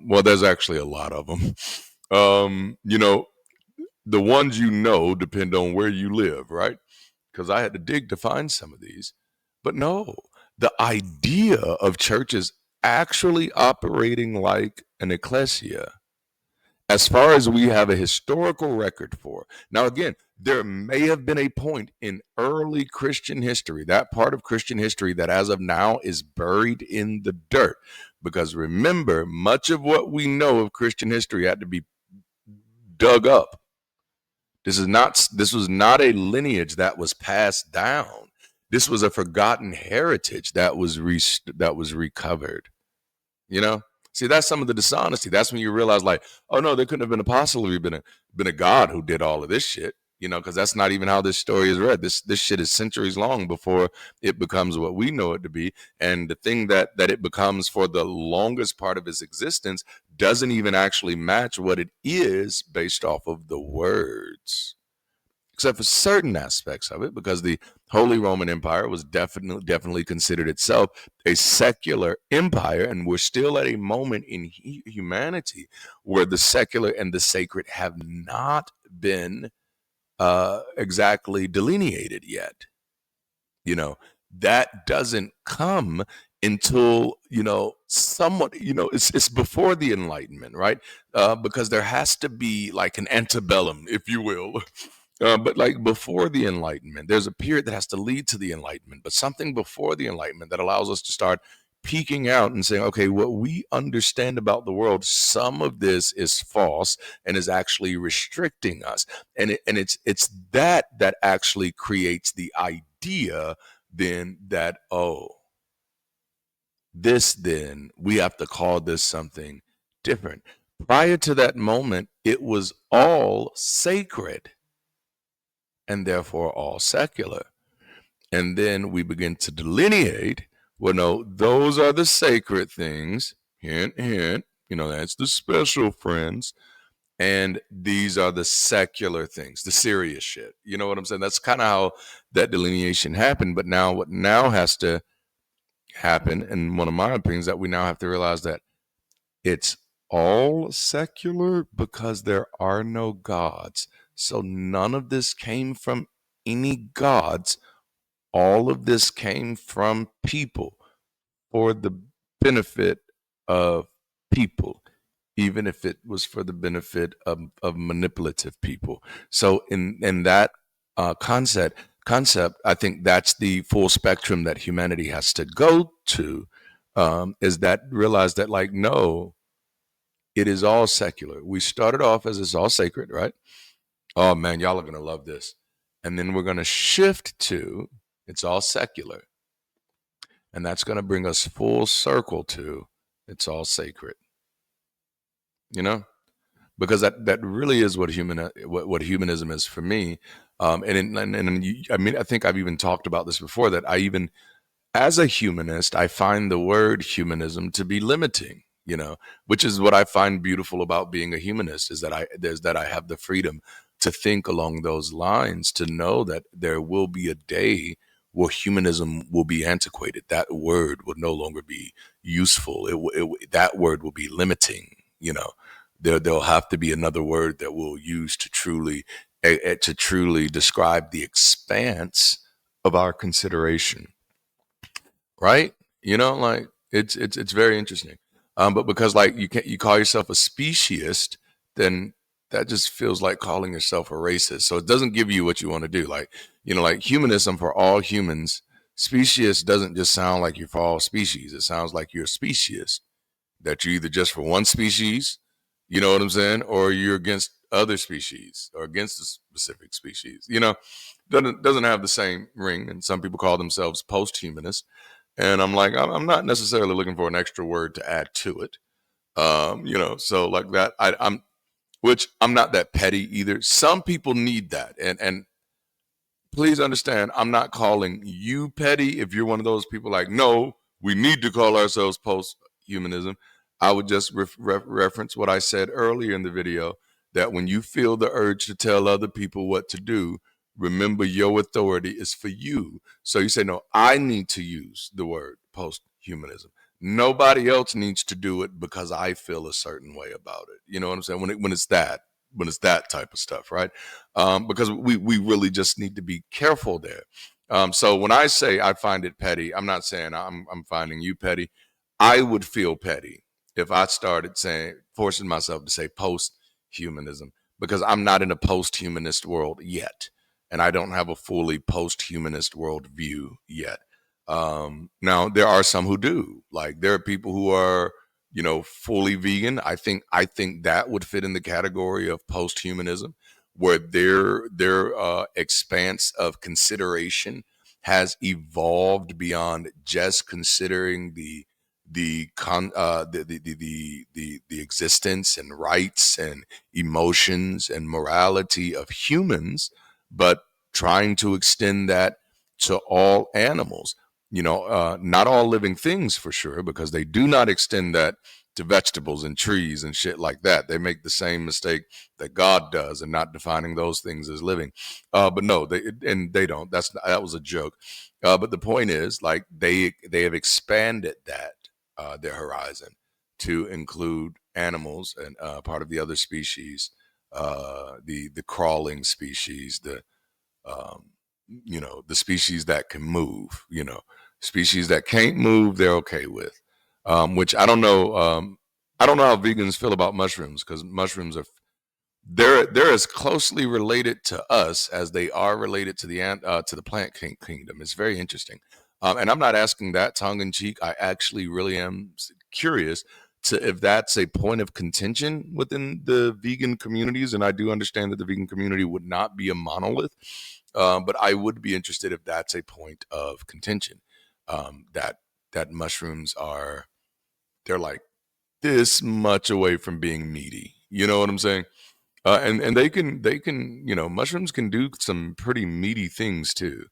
well, there's actually a lot of them. The ones depend on where you live, right? Because I had to dig to find some of these. But no, the idea of churches actually operating like an ecclesia, as far as we have a historical record for. Now, again, there may have been a point in early Christian history, that part of Christian history that as of now is buried in the dirt. Because remember, much of what we know of Christian history had to be dug up. This was not a lineage that was passed down. This was a forgotten heritage that was recovered. See, that's some of the dishonesty. That's when you realize, like, oh no, there couldn't have been a possibly been a God who did all of this shit. Because that's not even how this story is read. This shit is centuries long before it becomes what we know it to be. And the thing that it becomes for the longest part of its existence doesn't even actually match what it is based off of the words, except for certain aspects of it, because the Holy Roman Empire was definitely considered itself a secular empire, and we're still at a moment in humanity where the secular and the sacred have not been exactly delineated yet. That doesn't come until somewhat, it's before the Enlightenment, right? Because there has to be like an antebellum, if you will. But like before the Enlightenment, there's a period that has to lead to the Enlightenment, but something before the Enlightenment that allows us to start peeking out and saying, okay, what we understand about the world, some of this is false and is actually restricting us. And it's that actually creates the idea then that, oh, then we have to call this something different. Prior to that moment, it was all sacred and therefore all secular. And then we begin to delineate, well, no, those are the sacred things, hint, hint, that's the special friends. And these are the secular things, the serious shit. You know what I'm saying? That's kind of how that delineation happened. But now what now has to happen, and one of my opinions, that we now have to realize that it's all secular because there are no gods. So none of this came from any gods. All of this came from people for the benefit of people, even if it was for the benefit of manipulative people. So in that concept, I think that's the full spectrum that humanity has to go to, is that realize that, like, no, it is all secular. We started off as it's all sacred, right? Oh man, y'all are going to love this. And then we're going to shift to it's all secular. And that's going to bring us full circle to it's all sacred. Because that really is what humanism is for me. I think I've even talked about this before, that as a humanist, I find the word humanism to be limiting, which is what I find beautiful about being a humanist, is that I have the freedom to think along those lines, to know that there will be a day well, humanism will be antiquated. That word will no longer be useful. That word will be limiting. There'll have to be another word that we'll use to truly describe the expanse of our consideration, right? Like it's very interesting. But because like you call yourself a speciesist, then that just feels like calling yourself a racist. So it doesn't give you what you want to do. Like, like humanism for all humans. Speciesist doesn't just sound like you're for all species. It sounds like you're a speciesist, that you're either just for one species, you know what I'm saying, or you're against other species or against a specific species. Doesn't have the same ring. And some people call themselves post-humanist. And I'm like, I'm not necessarily looking for an extra word to add to it. So like that, which I'm not that petty either. Some people need that. And please understand, I'm not calling you petty if you're one of those people like, no, we need to call ourselves post-humanism. I would just reference what I said earlier in the video, that when you feel the urge to tell other people what to do, remember your authority is for you. So you say, no, I need to use the word post-humanism. Nobody else needs to do it because I feel a certain way about it. You know what I'm saying? When it's that type of stuff, right? Because we really just need to be careful there. So when I say I find it petty, I'm not saying I'm finding you petty. I would feel petty if I started forcing myself to say post-humanism, because I'm not in a post-humanist world yet, and I don't have a fully post-humanist world view yet. Now there are some who do. Like there are people who are fully vegan. I think that would fit in the category of post-humanism, where their expanse of consideration has evolved beyond just considering the existence and rights and emotions and morality of humans, but trying to extend that to all animals. Not all living things for sure, because they do not extend that to vegetables and trees and shit like that. They make the same mistake that God does in not defining those things as living. But no, they don't. That was a joke. But the point is, like they have expanded their horizon to include animals and part of the other species, the crawling species, um, the species that can move. Species that can't move, they're okay with. Which I don't know. I don't know how vegans feel about mushrooms, because mushrooms are they're as closely related to us as they are related to the plant kingdom. It's very interesting, and I'm not asking that tongue in cheek. I actually really am curious to if that's a point of contention within the vegan communities, and I do understand that the vegan community would not be a monolith, but I would be interested if that's a point of contention. That mushrooms they're like this much away from being meaty. You know what I'm saying? And they can mushrooms can do some pretty meaty things too.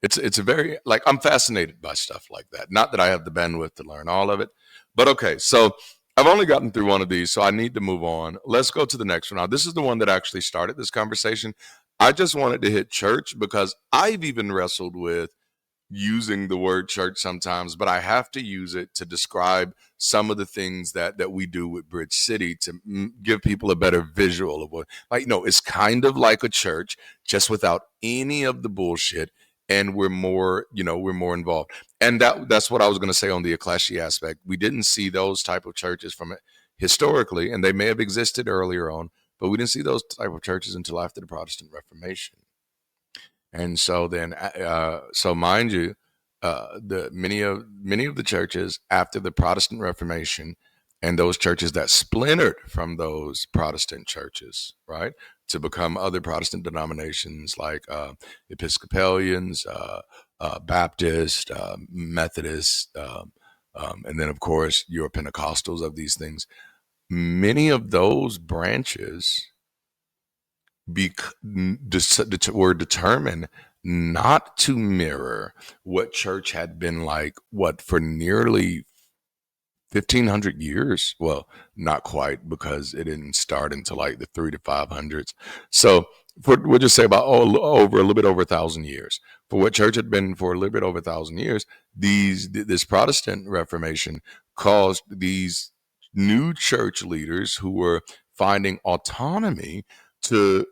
It's a very, like, I'm fascinated by stuff like that. Not that I have the bandwidth to learn all of it, but okay. So I've only gotten through one of these, so I need to move on. Let's go to the next one. Now, this is the one that actually started this conversation. I just wanted to hit church because I've even wrestled with using the word church sometimes, but I have to use it to describe some of the things that we do with Bridge City to give people a better visual of what, like, no, it's kind of like a church, just without any of the bullshit. And we're more involved. And that's what I was going to say on the ecclesia aspect. We didn't see those type of churches from it historically, and they may have existed earlier on, but we didn't see those type of churches until after the Protestant Reformation. And so then, so mind you, the many of the churches after the Protestant Reformation, and those churches that splintered from those Protestant churches, right, to become other Protestant denominations like Episcopalians, Baptist, Methodist, and then of course your Pentecostals of these things. Many of those branches were determined not to mirror what church had been like, what, for nearly 1,500 years. Well, not quite, because it didn't start until like the 300s to 500s. So for we'll just say about over a little bit over 1,000 years. For what church had been for a little bit over 1,000 years, this Protestant Reformation caused these new church leaders who were finding autonomy to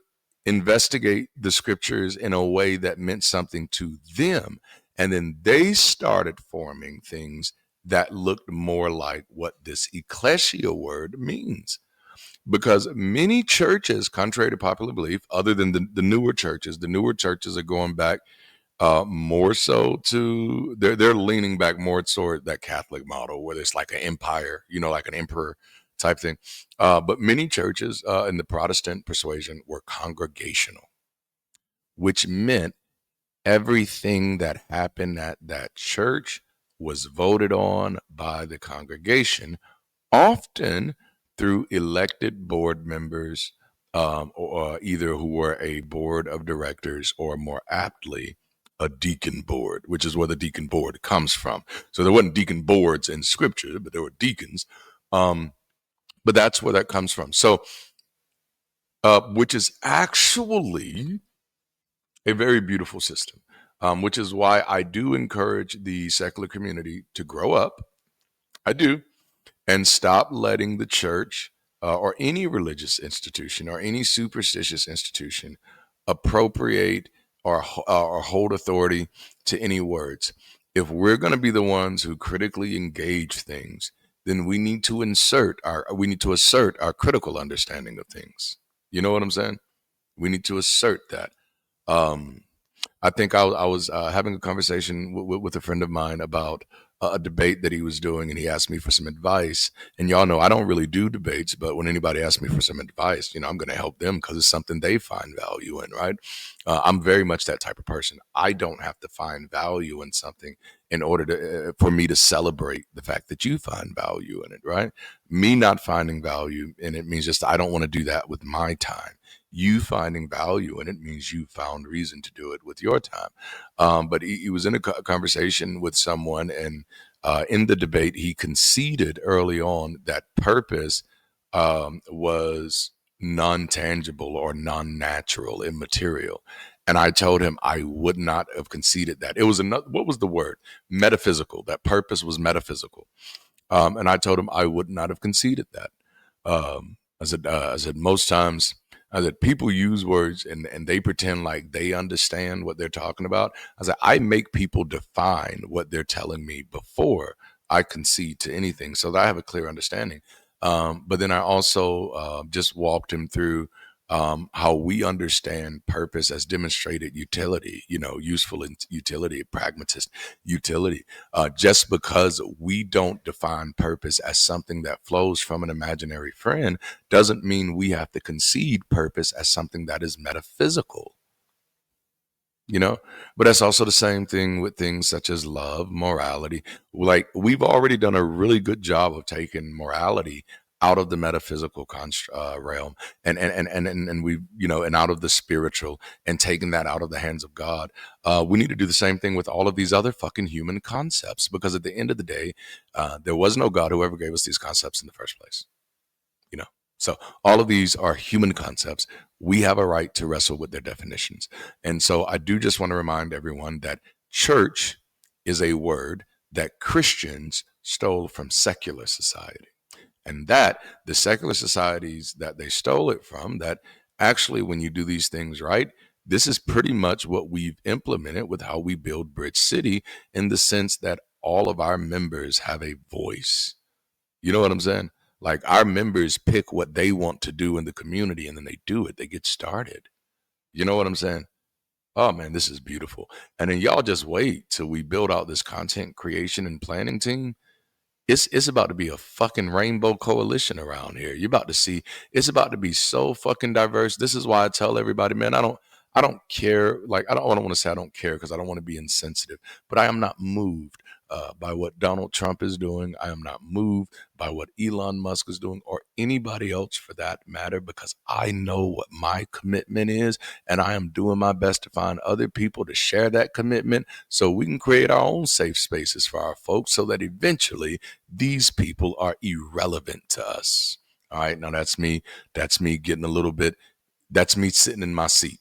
investigate the scriptures in a way that meant something to them. And then they started forming things that looked more like what this ecclesia word means. Because many churches, contrary to popular belief, other than the newer churches are going back more so to they're leaning back more toward that Catholic model where it's like an empire, like an emperor type thing. But many churches in the Protestant persuasion were congregational, which meant everything that happened at that church was voted on by the congregation, often through elected board members, or either who were a board of directors or more aptly a deacon board, which is where the deacon board comes from. So there wasn't deacon boards in scripture, but there were deacons. But that's where that comes from. So, which is actually a very beautiful system, which is why I do encourage the secular community to grow up. I do. And stop letting the church or any religious institution or any superstitious institution appropriate or hold authority to any words. If we're going to be the ones who critically engage things, then we need to assert our critical understanding of things. You know what I'm saying? We need to assert that. Um, I think I was having a conversation with a friend of mine about a debate that he was doing, and he asked me for some advice. And y'all know I don't really do debates, but when anybody asks me for some advice, I'm going to help them because it's something they find value in, right? I'm very much that type of person. I don't have to find value in something in order to for me to celebrate the fact that you find value in it, right? Me not finding value in it means just I don't want to do that with my time. You finding value in it means you found reason to do it with your time. But he was in a conversation with someone, and in the debate, he conceded early on that purpose was non-tangible or non-natural, immaterial. And I told him I would not have conceded that. It was another, what was the word? Metaphysical. That purpose was metaphysical. And I told him I would not have conceded that. I said most times I said people use words and they pretend like they understand what they're talking about. I said I make people define what they're telling me before I concede to anything, so that I have a clear understanding. But then I also just walked him through how we understand purpose as demonstrated utility, useful utility, pragmatist utility. Just because we don't define purpose as something that flows from an imaginary friend doesn't mean we have to concede purpose as something that is metaphysical. But that's also the same thing with things such as love, morality. Like we've already done a really good job of taking morality out of the metaphysical realm, and we and out of the spiritual, and taking that out of the hands of God. We need to do the same thing with all of these other fucking human concepts, because at the end of the day, there was no God who ever gave us these concepts in the first place. you know so all of these are human concepts. We have a right to wrestle with their definitions. And so I do just want to remind everyone that church is a word that Christians stole from secular society, and that the secular societies that they stole it from, that actually when you do these things right, this is pretty much what we've implemented with how we build Bridge City, in the sense that all of our members have a voice. You know what I'm saying? Like our members pick what they want to do in the community, and then they do it. They get started. You know what I'm saying? Oh man, this is beautiful. And then y'all just wait till we build out this content creation and planning team. It's about to be a fucking rainbow coalition around here. You're about to see, it's about to be so fucking diverse. This is why I tell everybody, man, I don't care. Like I don't want to say I don't care, because I don't want to be insensitive, but I am not moved by what Donald Trump is doing. I am not moved by what Elon Musk is doing, or anybody else for that matter, because I know what my commitment is, and I am doing my best to find other people to share that commitment, so we can create our own safe spaces for our folks, so that eventually these people are irrelevant to us. All right, now that's me. That's me getting a little bit That's me sitting in my seat.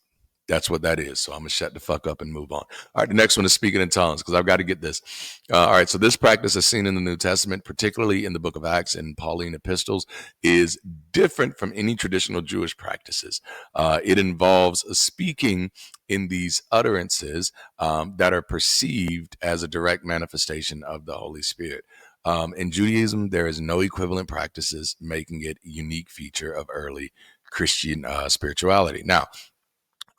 That's what that is. So I'm gonna shut the fuck up and move on. All right, the next one is speaking in tongues because I've got to get this. All right, so this practice is seen in the New Testament, particularly in the Book of Acts and Pauline epistles, is different from any traditional Jewish practices. It involves speaking in these utterances that are perceived as a direct manifestation of the Holy Spirit. In Judaism, there is no equivalent practices, making it a unique feature of early Christian spirituality. Now,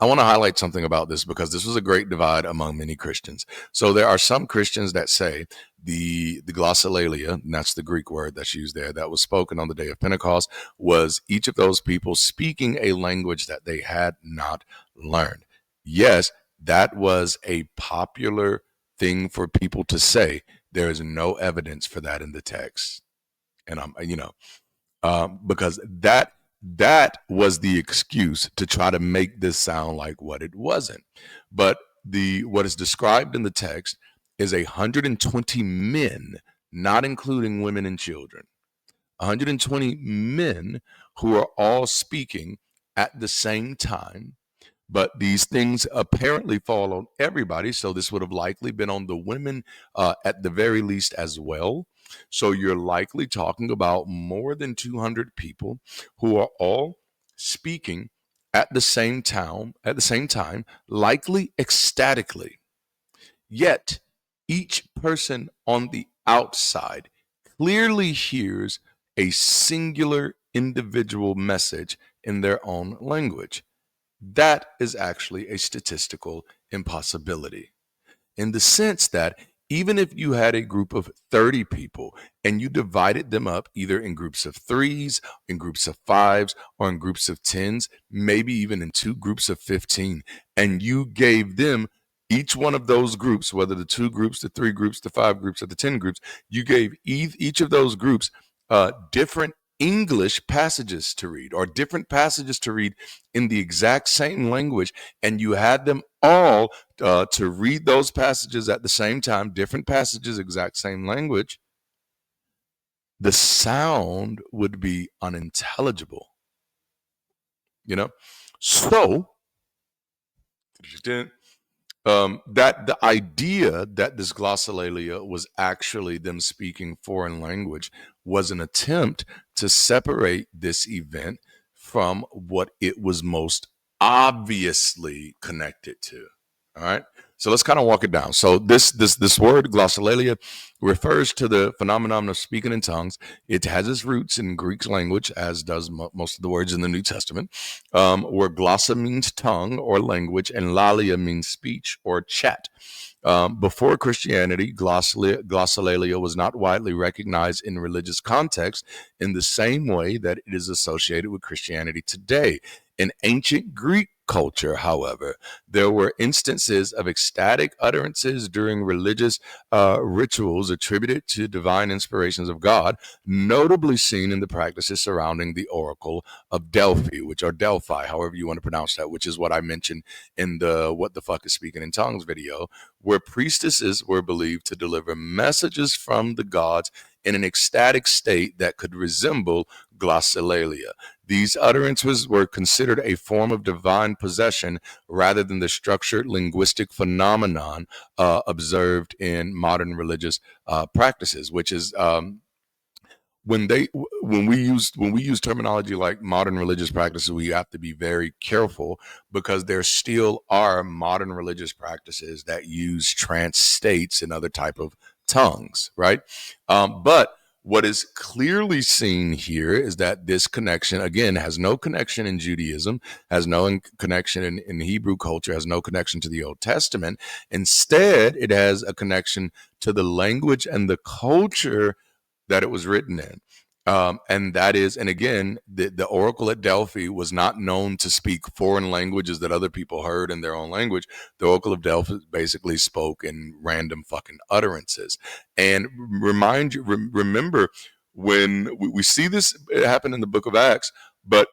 I want to highlight something about this because this was a great divide among many Christians. So there are some Christians that say the glossolalia, and that's the Greek word that's used there, that was spoken on the day of Pentecost, was each of those people speaking a language that they had not learned. Yes, that was a popular thing for people to say. There is no evidence for that in the text. And because that was the excuse to try to make this sound like what it wasn't. But the what is described in the text is 120 men, not including women and children. 120 men who are all speaking at the same time, but these things apparently fall on everybody. So this would have likely been on the women at the very least as well. So you're likely talking about more than 200 people who are all speaking at the same time, likely ecstatically. Yet each person on the outside clearly hears a singular individual message in their own language. That is actually a statistical impossibility in the sense that even if you had a group of 30 people and you divided them up either in groups of threes, in groups of fives, or in groups of tens, maybe even in two groups of 15, and you gave them each one of those groups, whether the two groups, the three groups, the five groups, or the 10 groups, you gave each of those groups different English passages to read or different passages to read in the exact same language, and you had them all to read those passages at the same time, different passages, exact same language, the sound would be unintelligible, you know? So, that the idea that this glossolalia was actually them speaking foreign language was an attempt to separate this event from what it was most obviously connected to. All right. So let's kind of walk it down. So this word glossolalia refers to the phenomenon of speaking in tongues. It has its roots in Greek language, as does most of the words in the New Testament, where glossa means tongue or language, and lalia means speech or chat. Before Christianity, glossolalia was not widely recognized in religious context in the same way that it is associated with Christianity today. In ancient Greek culture, however, there were instances of ecstatic utterances during religious rituals attributed to divine inspirations of God, notably seen in the practices surrounding the Oracle of Delphi, which are Delphi, however you want to pronounce that, which is what I mentioned in the What the Fuck is Speaking in Tongues video, where priestesses were believed to deliver messages from the gods in an ecstatic state that could resemble glossolalia. These utterances were considered a form of divine possession rather than the structured linguistic phenomenon observed in modern religious practices, which is when we use terminology like modern religious practices, we have to be very careful because there still are modern religious practices that use trance states and other type of tongues, right? But what is clearly seen here is that this connection, again, has no connection in Judaism, has no connection in Hebrew culture, has no connection to the Old Testament. Instead, it has a connection to the language and the culture that it was written in. And that is, and again, the Oracle at Delphi was not known to speak foreign languages that other people heard in their own language. The Oracle of Delphi basically spoke in random fucking utterances. And remember when we see this happen in the book of Acts, but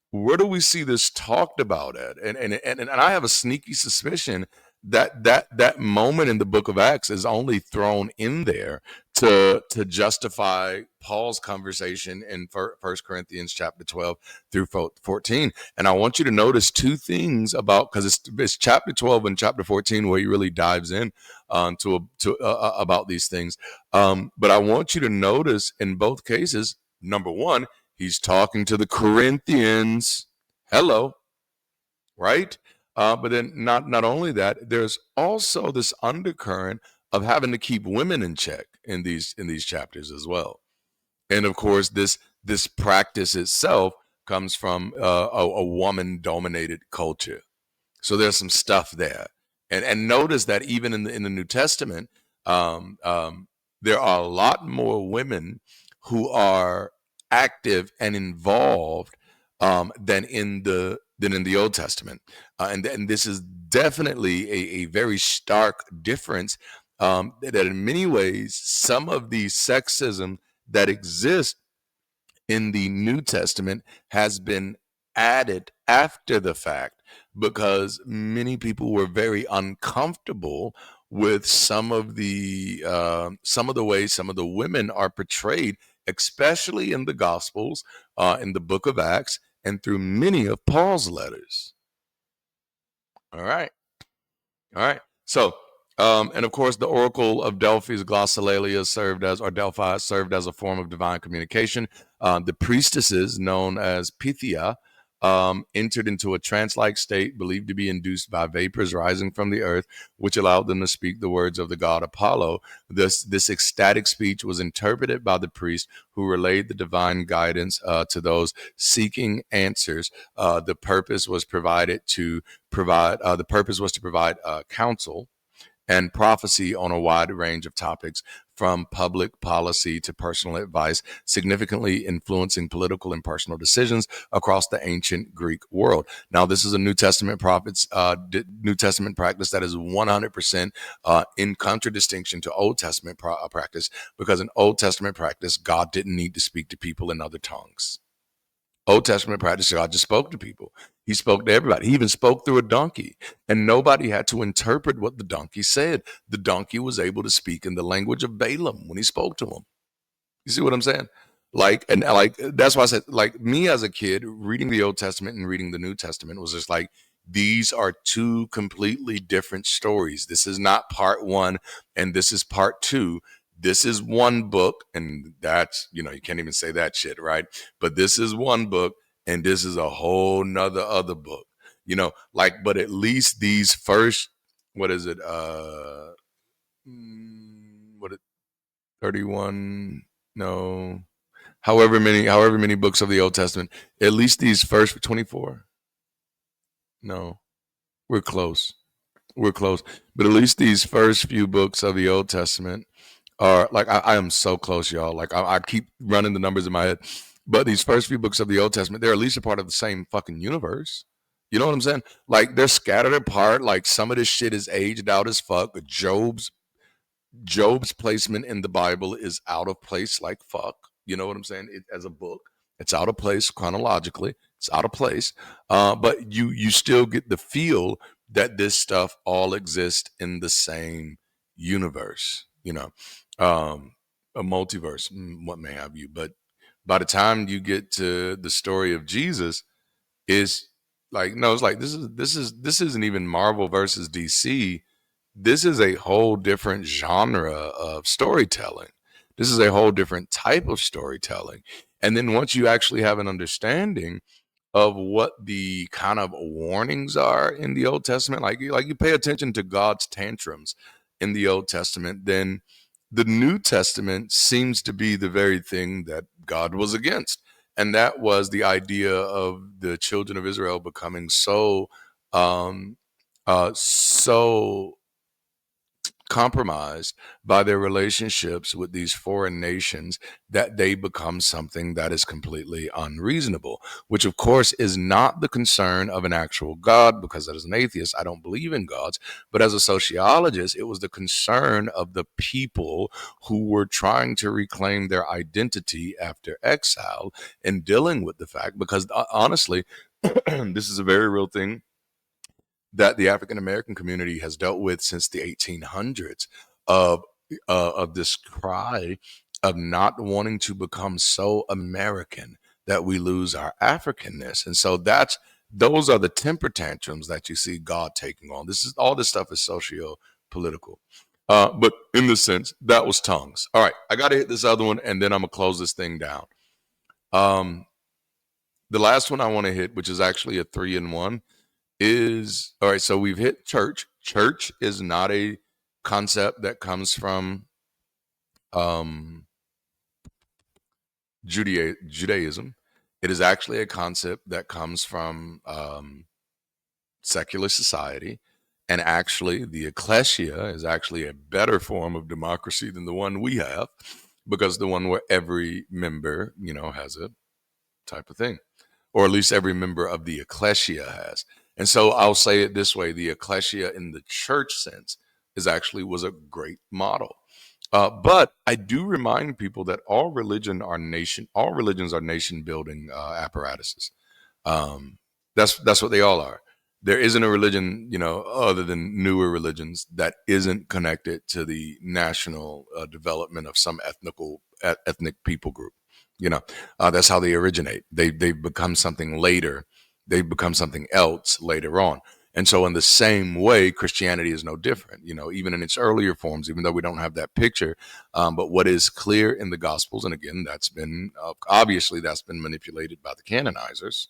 where do we see this talked about at? And I have a sneaky suspicion that moment in the book of Acts is only thrown in there to justify Paul's conversation in First Corinthians chapter 12 through 14. And I want you to notice two things about, because it's chapter 12 and chapter 14 where he really dives in about these things. But I want you to notice in both cases, number one, he's talking to the Corinthians. Hello, right? But then not only that, there's also this undercurrent of having to keep women in check in these chapters as well. And of course, this practice itself comes from a woman dominated culture. So there's some stuff there, and notice that even in the New Testament, um, um, there are a lot more women who are active and involved than in the Old Testament, and this is definitely a very stark difference. That in many ways, some of the sexism that exists in the New Testament has been added after the fact because many people were very uncomfortable with some of the ways some of the women are portrayed, especially in the Gospels, in the Book of Acts, and through many of Paul's letters. All right. All right. So, and of course, the Oracle of Delphi's glossolalia Delphi served as a form of divine communication. The priestesses, known as Pythia, entered into a trance-like state believed to be induced by vapors rising from the earth, which allowed them to speak the words of the god Apollo. This ecstatic speech was interpreted by the priest, who relayed the divine guidance to those seeking answers. The purpose was to provide counsel and prophecy on a wide range of topics, from public policy to personal advice, significantly influencing political and personal decisions across the ancient Greek world. Now, this is a New Testament New Testament practice that is 100% in contradistinction to Old Testament practice, because in Old Testament practice, God didn't need to speak to people in other tongues. Old Testament practice, God just spoke to people. He spoke to everybody. He even spoke through a donkey, and nobody had to interpret what the donkey said. The donkey was able to speak in the language of Balaam when he spoke to him. You see what I'm saying? Like that's why I said, like, me as a kid reading the Old Testament and reading the New Testament was just like, these are two completely different stories. This is not part one and this is part two. This is one book, and that's, you can't even say that shit, right? But this is one book and this is a whole nother other book. But at least these first, what is it? What it 31? No, however many books of the Old Testament, at least these first 24. No, we're close. We're close. But at least these first few books of the Old Testament are like, I am so close, y'all. Like, I keep running the numbers in my head. But these first few books of the Old Testament, they're at least a part of the same fucking universe. You know what I'm saying? Like, they're scattered apart. Like, some of this shit is aged out as fuck. Job's placement in the Bible is out of place like fuck. You know what I'm saying? As a book, it's out of place chronologically. It's out of place. But you still get the feel that this stuff all exists in the same universe. A multiverse, what may have you. But by the time you get to the story of Jesus, is like, no, it's like, this isn't even Marvel versus DC. This is a whole different genre of storytelling. This is a whole different type of storytelling. And then once you actually have an understanding of what the kind of warnings are in the Old Testament, like you pay attention to God's tantrums in the Old Testament, then the New Testament seems to be the very thing that God was against. And that was the idea of the children of Israel becoming um, so compromised by their relationships with these foreign nations that they become something that is completely unreasonable, which of course is not the concern of an actual God, because as an atheist, I don't believe in gods. But as a sociologist, it was the concern of the people who were trying to reclaim their identity after exile and dealing with the fact, because honestly, this is a very real thing that the African American community has dealt with since the 1800s, of of this cry of not wanting to become so American that we lose our Africanness. And so those are the temper tantrums that you see God taking on. All this stuff is socio political. But in this sense, that was tongues. All right, I got to hit this other one, and then I'm gonna close this thing down. The last one I want to hit, which is actually a 3-in-1, is all right. So we've hit church. Church is not a concept that comes from um, Judaism. It is actually a concept that comes from secular society. And actually, the ecclesia is actually a better form of democracy than the one we have, because the one where every member, has a type of thing, or at least every member of the ecclesia has. And so I'll say it this way: the ecclesia in the church sense was a great model. But I do remind people that all religions are nation building apparatuses. Um, that's what they all are. There isn't a religion, other than newer religions, that isn't connected to the national development of some ethnic people group. That's how they originate. They've become something later. They've become something else later on. And so, in the same way, Christianity is no different. Even in its earlier forms, even though we don't have that picture, but what is clear in the Gospels, and again, that's been manipulated by the canonizers.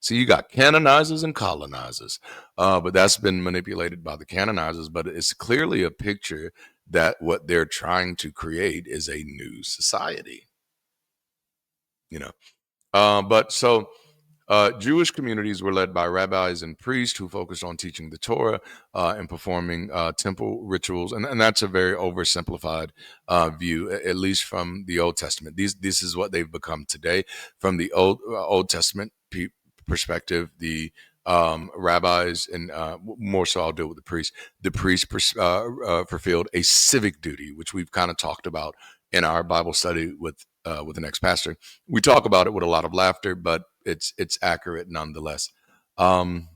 So you got canonizers and colonizers, but that's been manipulated by the canonizers. But it's clearly a picture that what they're trying to create is a new society. But so Jewish communities were led by rabbis and priests who focused on teaching the Torah and performing temple rituals, and that's a very oversimplified view, at least from the Old Testament. This is what they've become today. From the Old Testament perspective, the rabbis, and more so I'll deal with the priests. The priests fulfilled a civic duty, which we've kind of talked about in our Bible study with an ex-pastor. We talk about it with a lot of laughter, but it's accurate nonetheless. In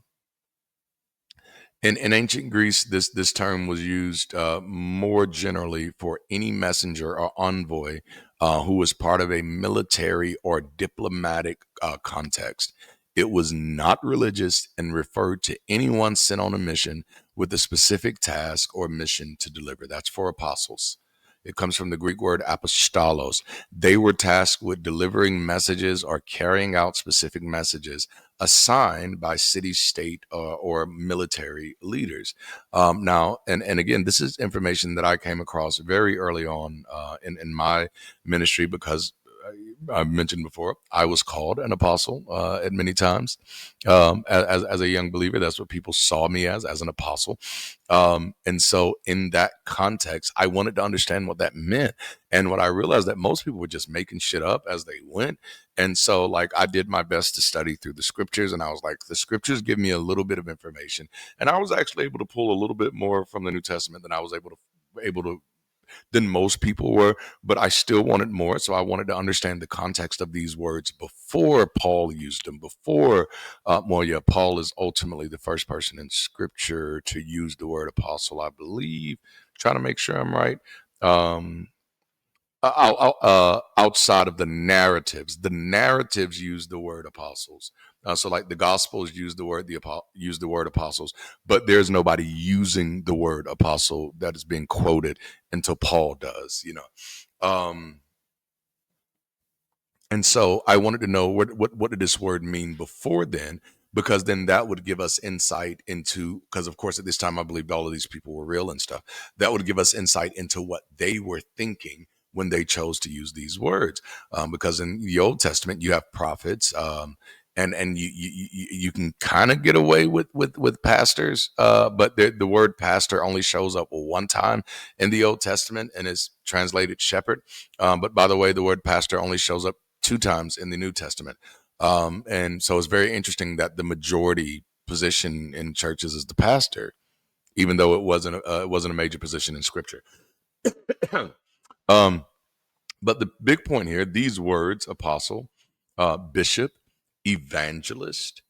ancient Greece, this term was used more generally for any messenger or envoy who was part of a military or diplomatic context. It was not religious and referred to anyone sent on a mission with a specific task or mission to deliver. That's for apostles. It comes from the Greek word apostolos. They were tasked with delivering messages or carrying out specific messages assigned by city, state, or military leaders. Now, and again, this is information that I came across very early on in my ministry, because I've mentioned before, I was called an apostle at many times. As a young believer, that's what people saw me as an apostle. And so in that context, I wanted to understand what that meant. And what I realized, that most people were just making shit up as they went. And so, like, I did my best to study through the scriptures, and I was like, the scriptures give me a little bit of information. And I was actually able to pull a little bit more from the New Testament than I was able to than most people were, but I still wanted more. So I wanted to understand the context of these words before Paul used them. Paul is ultimately the first person in Scripture to use the word apostle, I believe. Trying to make sure I'm right. Outside of the narratives use the word apostles. So, like, the Gospels use the word apostles, but there's nobody using the word apostle that is being quoted until Paul does. And so I wanted to know what did this word mean before then, because then that would give us insight into, because of course at this time I believed all of these people were real and stuff. That would give us insight into what they were thinking when they chose to use these words. Because in the Old Testament you have prophets, and you can kind of get away with pastors, but the word pastor only shows up one time in the Old Testament and is translated shepherd. But by the way, the word pastor only shows up 2 times in the New Testament. And so it's very interesting that the majority position in churches is the pastor, even though it wasn't a major position in Scripture. But the big point here, these words, apostle, bishop, evangelist,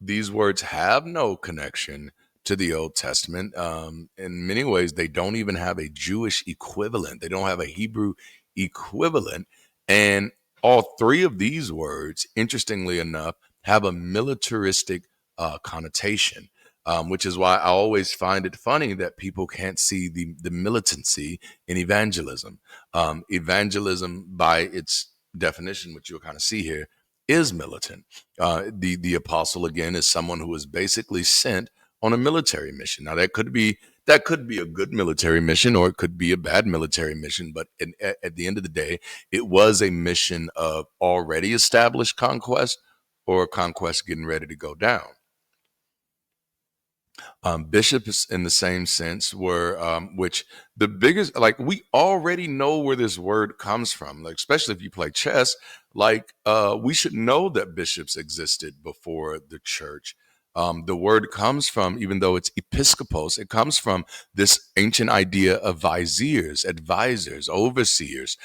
these words have no connection to the Old Testament. In many ways, they don't even have a Jewish equivalent. They don't have a Hebrew equivalent. And all three of these words, interestingly enough, have a militaristic connotation, which is why I always find it funny that people can't see the militancy in evangelism. Evangelism, by its definition, which you'll kind of see here, is militant. The apostle, again, is someone who is basically sent on a military mission. Now that could be a good military mission, or it could be a bad military mission. But at the end of the day, it was a mission of already established conquest, or conquest getting ready to go down. Bishops, in the same sense, were which the biggest, like, we already know where this word comes from, like, especially if you play chess. Like, we should know that bishops existed before the church. The word comes from, even though it's episkopos, it comes from this ancient idea of viziers, advisors, overseers,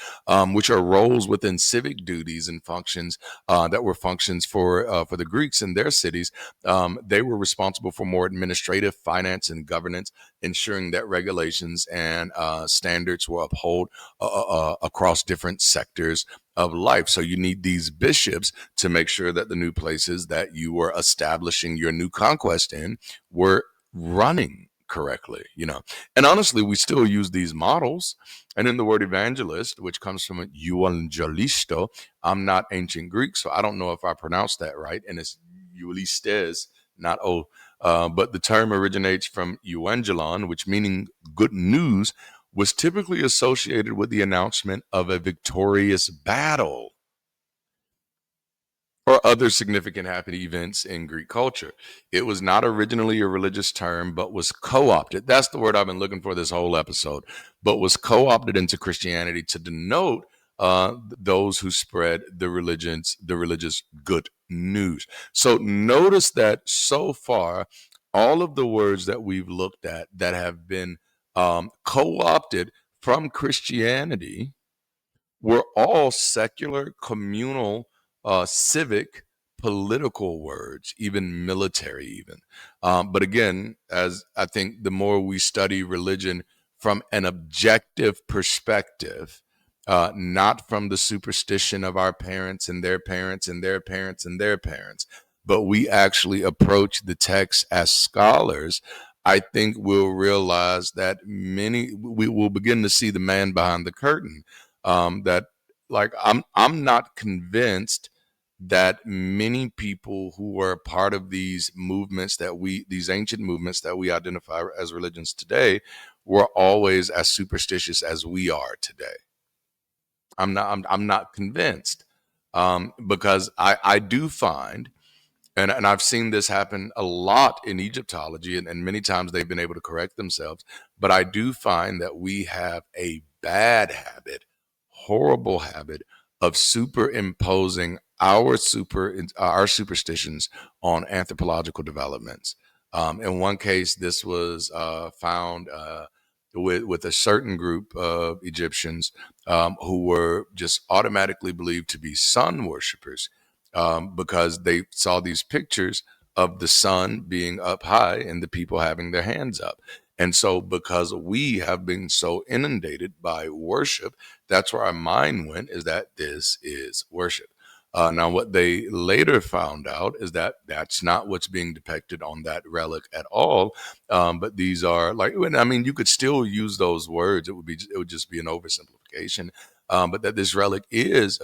which are roles within civic duties and functions that were functions for the Greeks in their cities. They were responsible for more administrative, finance, and governance, ensuring that regulations and standards were upheld across different sectors of life. So you need these bishops to make sure that the new places that you were establishing your new conquest in were running correctly, you know. And honestly, we still use these models. And in the word evangelist, which comes from euangelisto, I'm not ancient Greek, so I don't know if I pronounced that right. And it's eulistes, not but the term originates from euangelon, which meaning good news, was typically associated with the announcement of a victorious battle or other significant happy events in Greek culture. It was not originally a religious term, but was co opted. That's the word I've been looking for this whole episode, but was co opted into Christianity to denote those who spread the religious good news. So notice that so far, all of the words that we've looked at that have been co opted from Christianity were all secular, communal, civic, political words, even military, even. But again, as I think the more we study religion from an objective perspective, not from the superstition of our parents and their parents and their parents and their parents, but we actually approach the text as scholars, I think we'll realize that we will begin to see the man behind the curtain. That, like, I'm not convinced that many people who were part of these ancient movements that we identify as religions today were always as superstitious as we are today. I'm not convinced, because I do find, and I've seen this happen a lot in Egyptology, and many times they've been able to correct themselves. But I do find that we have a bad habit, horrible habit, of superimposing our superstitions on anthropological developments. In one case, this was found with a certain group of Egyptians who were just automatically believed to be sun worshippers, because they saw these pictures of the sun being up high and the people having their hands up. And so, because we have been so inundated by worship, that's where our mind went, is that this is worship. Now, what they later found out is that that's not what's being depicted on that relic at all. But these are, like, I mean, you could still use those words. It would just be an oversimplification. But that this relic is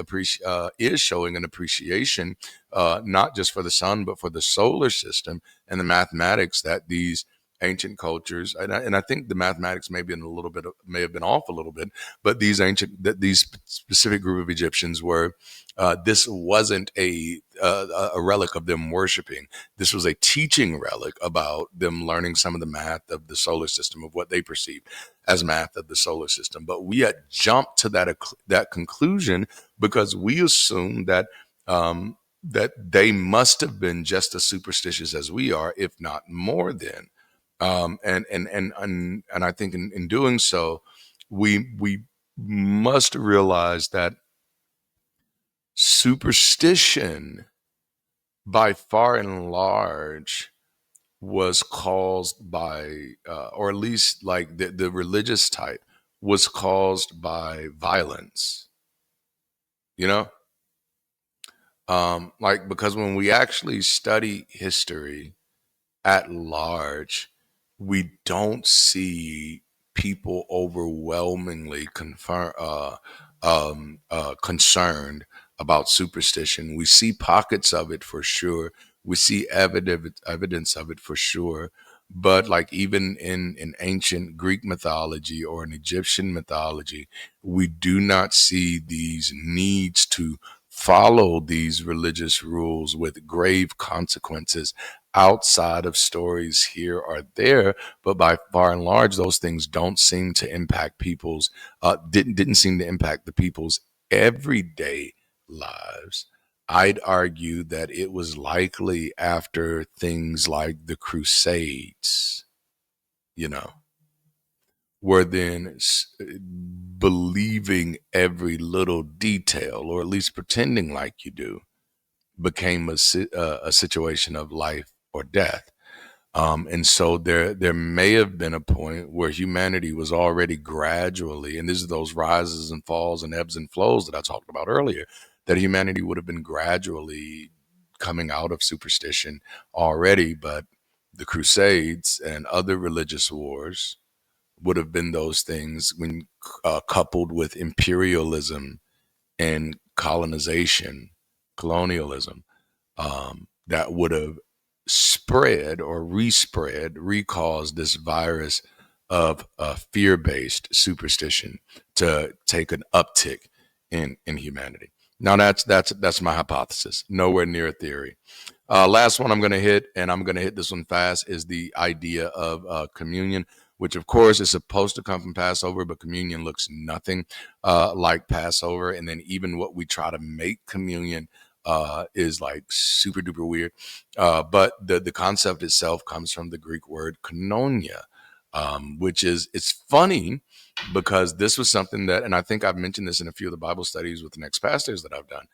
showing an appreciation, not just for the sun, but for the solar system and the mathematics that these ancient cultures, and I think the mathematics may have been off a little bit, but these specific group of Egyptians were. This wasn't a relic of them worshiping. This was a teaching relic about them learning some of the math of the solar system, of what they perceived as math of the solar system. But we had jumped to that conclusion because we assumed that that they must have been just as superstitious as we are, if not more than. And I think in doing so, we must realize that superstition, by far and large, was caused by, or at least like the religious type was caused by violence, you know? Like, because when we actually study history at large, we don't see people overwhelmingly concerned about superstition. We see pockets of it for sure. We see evidence of it for sure. But like even in ancient Greek mythology or in Egyptian mythology, we do not see these needs to follow these religious rules with grave consequences outside of stories here or there, but by far and large, those things don't seem to impact people's didn't seem to impact the people's everyday lives. I'd argue that it was likely after things like the Crusades, you know, were then believing every little detail, or at least pretending like you do, became a situation of life or death. And so there may have been a point where humanity was already gradually, and these are those rises and falls and ebbs and flows that I talked about earlier, that humanity would have been gradually coming out of superstition already, but the Crusades and other religious wars would have been those things when coupled with imperialism and colonization, colonialism, that would have spread or respread, recaused this virus of fear-based superstition to take an uptick in humanity. Now that's my hypothesis. Nowhere near a theory. Last one I'm going to hit, and I'm going to hit this one fast, is the idea of communion, which of course is supposed to come from Passover, but communion looks nothing like Passover. And then even what we try to make communion is like super duper weird. But the concept itself comes from the Greek word koinonia, which is, it's funny because this was something that, and I think I've mentioned this in a few of the Bible studies with the next pastors that I've done.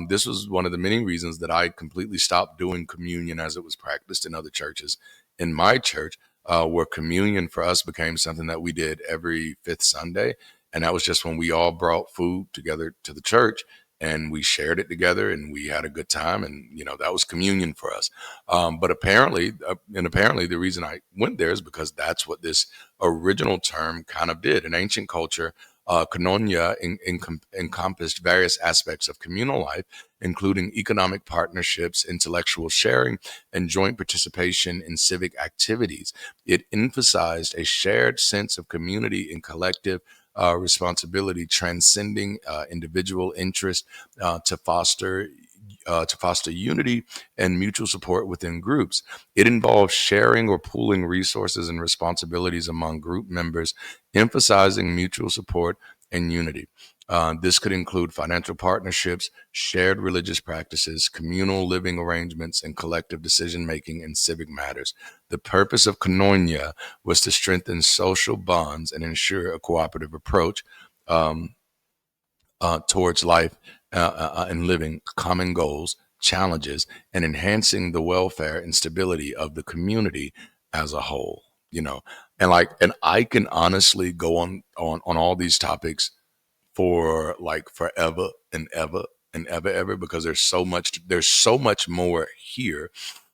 This was one of the many reasons that I completely stopped doing communion as it was practiced in other churches. In my church, where communion for us became something that we did every fifth Sunday. And that was just when we all brought food together to the church and we shared it together and we had a good time. And, that was communion for us. But apparently the reason I went there is because that's what this original term kind of did. In ancient culture, koinonia encompassed various aspects of communal life, including economic partnerships, intellectual sharing, and joint participation in civic activities. It emphasized a shared sense of community and collective responsibility, transcending individual interest to foster unity and mutual support within groups. It involves sharing or pooling resources and responsibilities among group members, emphasizing mutual support and unity. This could include financial partnerships, shared religious practices, communal living arrangements, and collective decision making in civic matters. The purpose of koinonia was to strengthen social bonds and ensure a cooperative approach um, towards life and living common goals, challenges, and enhancing the welfare and stability of the community as a whole. And I can honestly go on all these topics for like forever and ever and ever because there's so much more here.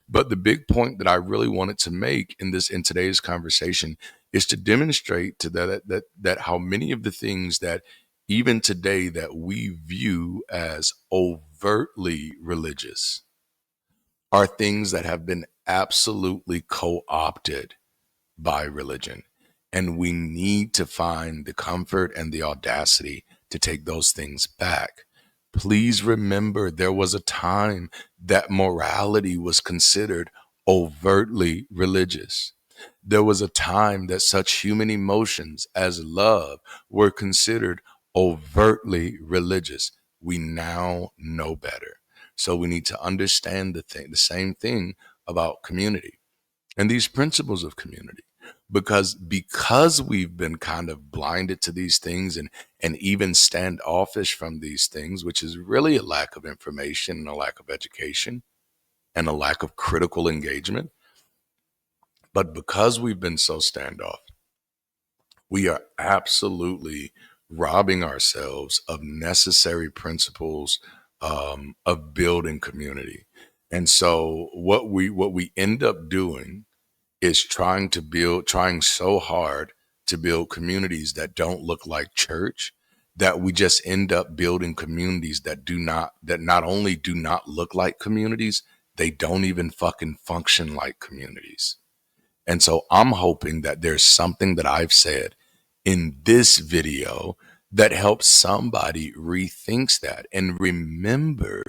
But the big point that I really wanted to make in today's conversation is to demonstrate to that how many of the things that even today that we view as overtly religious are things that have been absolutely co-opted by religion. And we need to find the comfort and the audacity to take those things back. Please remember there was a time that morality was considered overtly religious. There was a time that such human emotions as love were considered overtly religious. We now know better. So we need to understand the same thing about community and these principles of community, because we've been kind of blinded to these things and even standoffish from these things, which is really a lack of information and a lack of education and a lack of critical engagement. But because we've been so standoff, we are absolutely robbing ourselves of necessary principles of building community. And so what we end up doing is trying so hard to build communities that don't look like church, that we just end up building communities that not only do not look like communities, they don't even fucking function like communities. And so I'm hoping that there's something that I've said in this video that helps somebody rethinks that and remember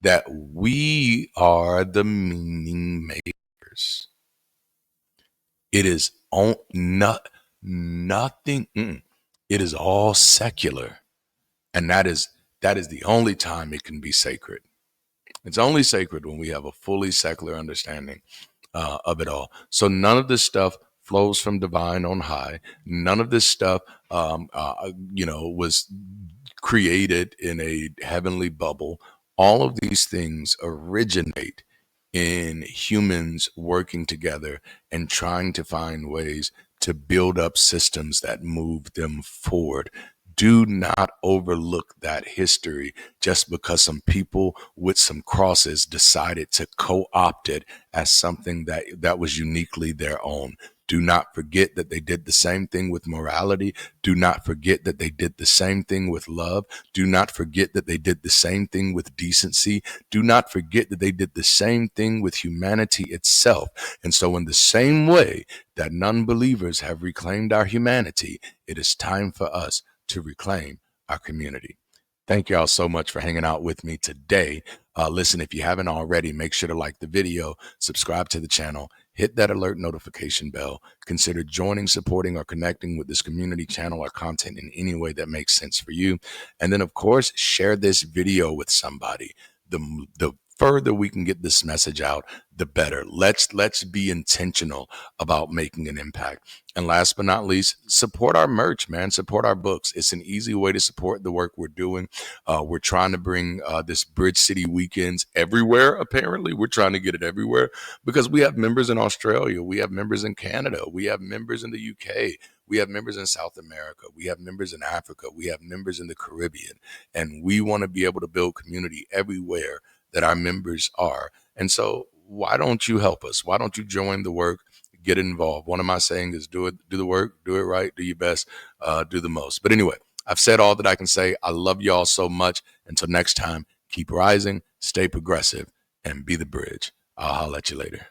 that we are the meaning makers. It is on nothing. It is all secular, and that is the only time it can be sacred. It's only sacred when we have a fully secular understanding of it all. So none of this stuff flows from divine on high. None of this stuff, was created in a heavenly bubble. All of these things originate in humans working together and trying to find ways to build up systems that move them forward. Do not overlook that history just because some people with some crosses decided to co-opt it as something that was uniquely their own. Do not forget that they did the same thing with morality. Do not forget that they did the same thing with love. Do not forget that they did the same thing with decency. Do not forget that they did the same thing with humanity itself. And so in the same way that non-believers have reclaimed our humanity, it is time for us to reclaim our community. Thank y'all so much for hanging out with me today. Listen, if you haven't already, make sure to like the video, subscribe to the channel, hit that alert notification bell. Consider joining, supporting, or connecting with this community channel or content in any way that makes sense for you. And then, of course, share this video with somebody. The further we can get this message out, the better. Let's be intentional about making an impact. And last but not least, support our merch, man. Support our books. It's an easy way to support the work we're doing. We're trying to bring this BridgeCity weekends everywhere. Apparently, we're trying to get it everywhere because we have members in Australia, we have members in Canada, we have members in the UK, we have members in South America, we have members in Africa, we have members in the Caribbean, and we want to be able to build community everywhere that our members are. And so why don't you help us? Why don't you join the work? Get involved. One of my saying is do the work, do it right, do your best, do the most. But anyway, I've said all that I can say. I love y'all so much. Until next time, keep rising, stay progressive, and be the bridge. I'll holler at you later.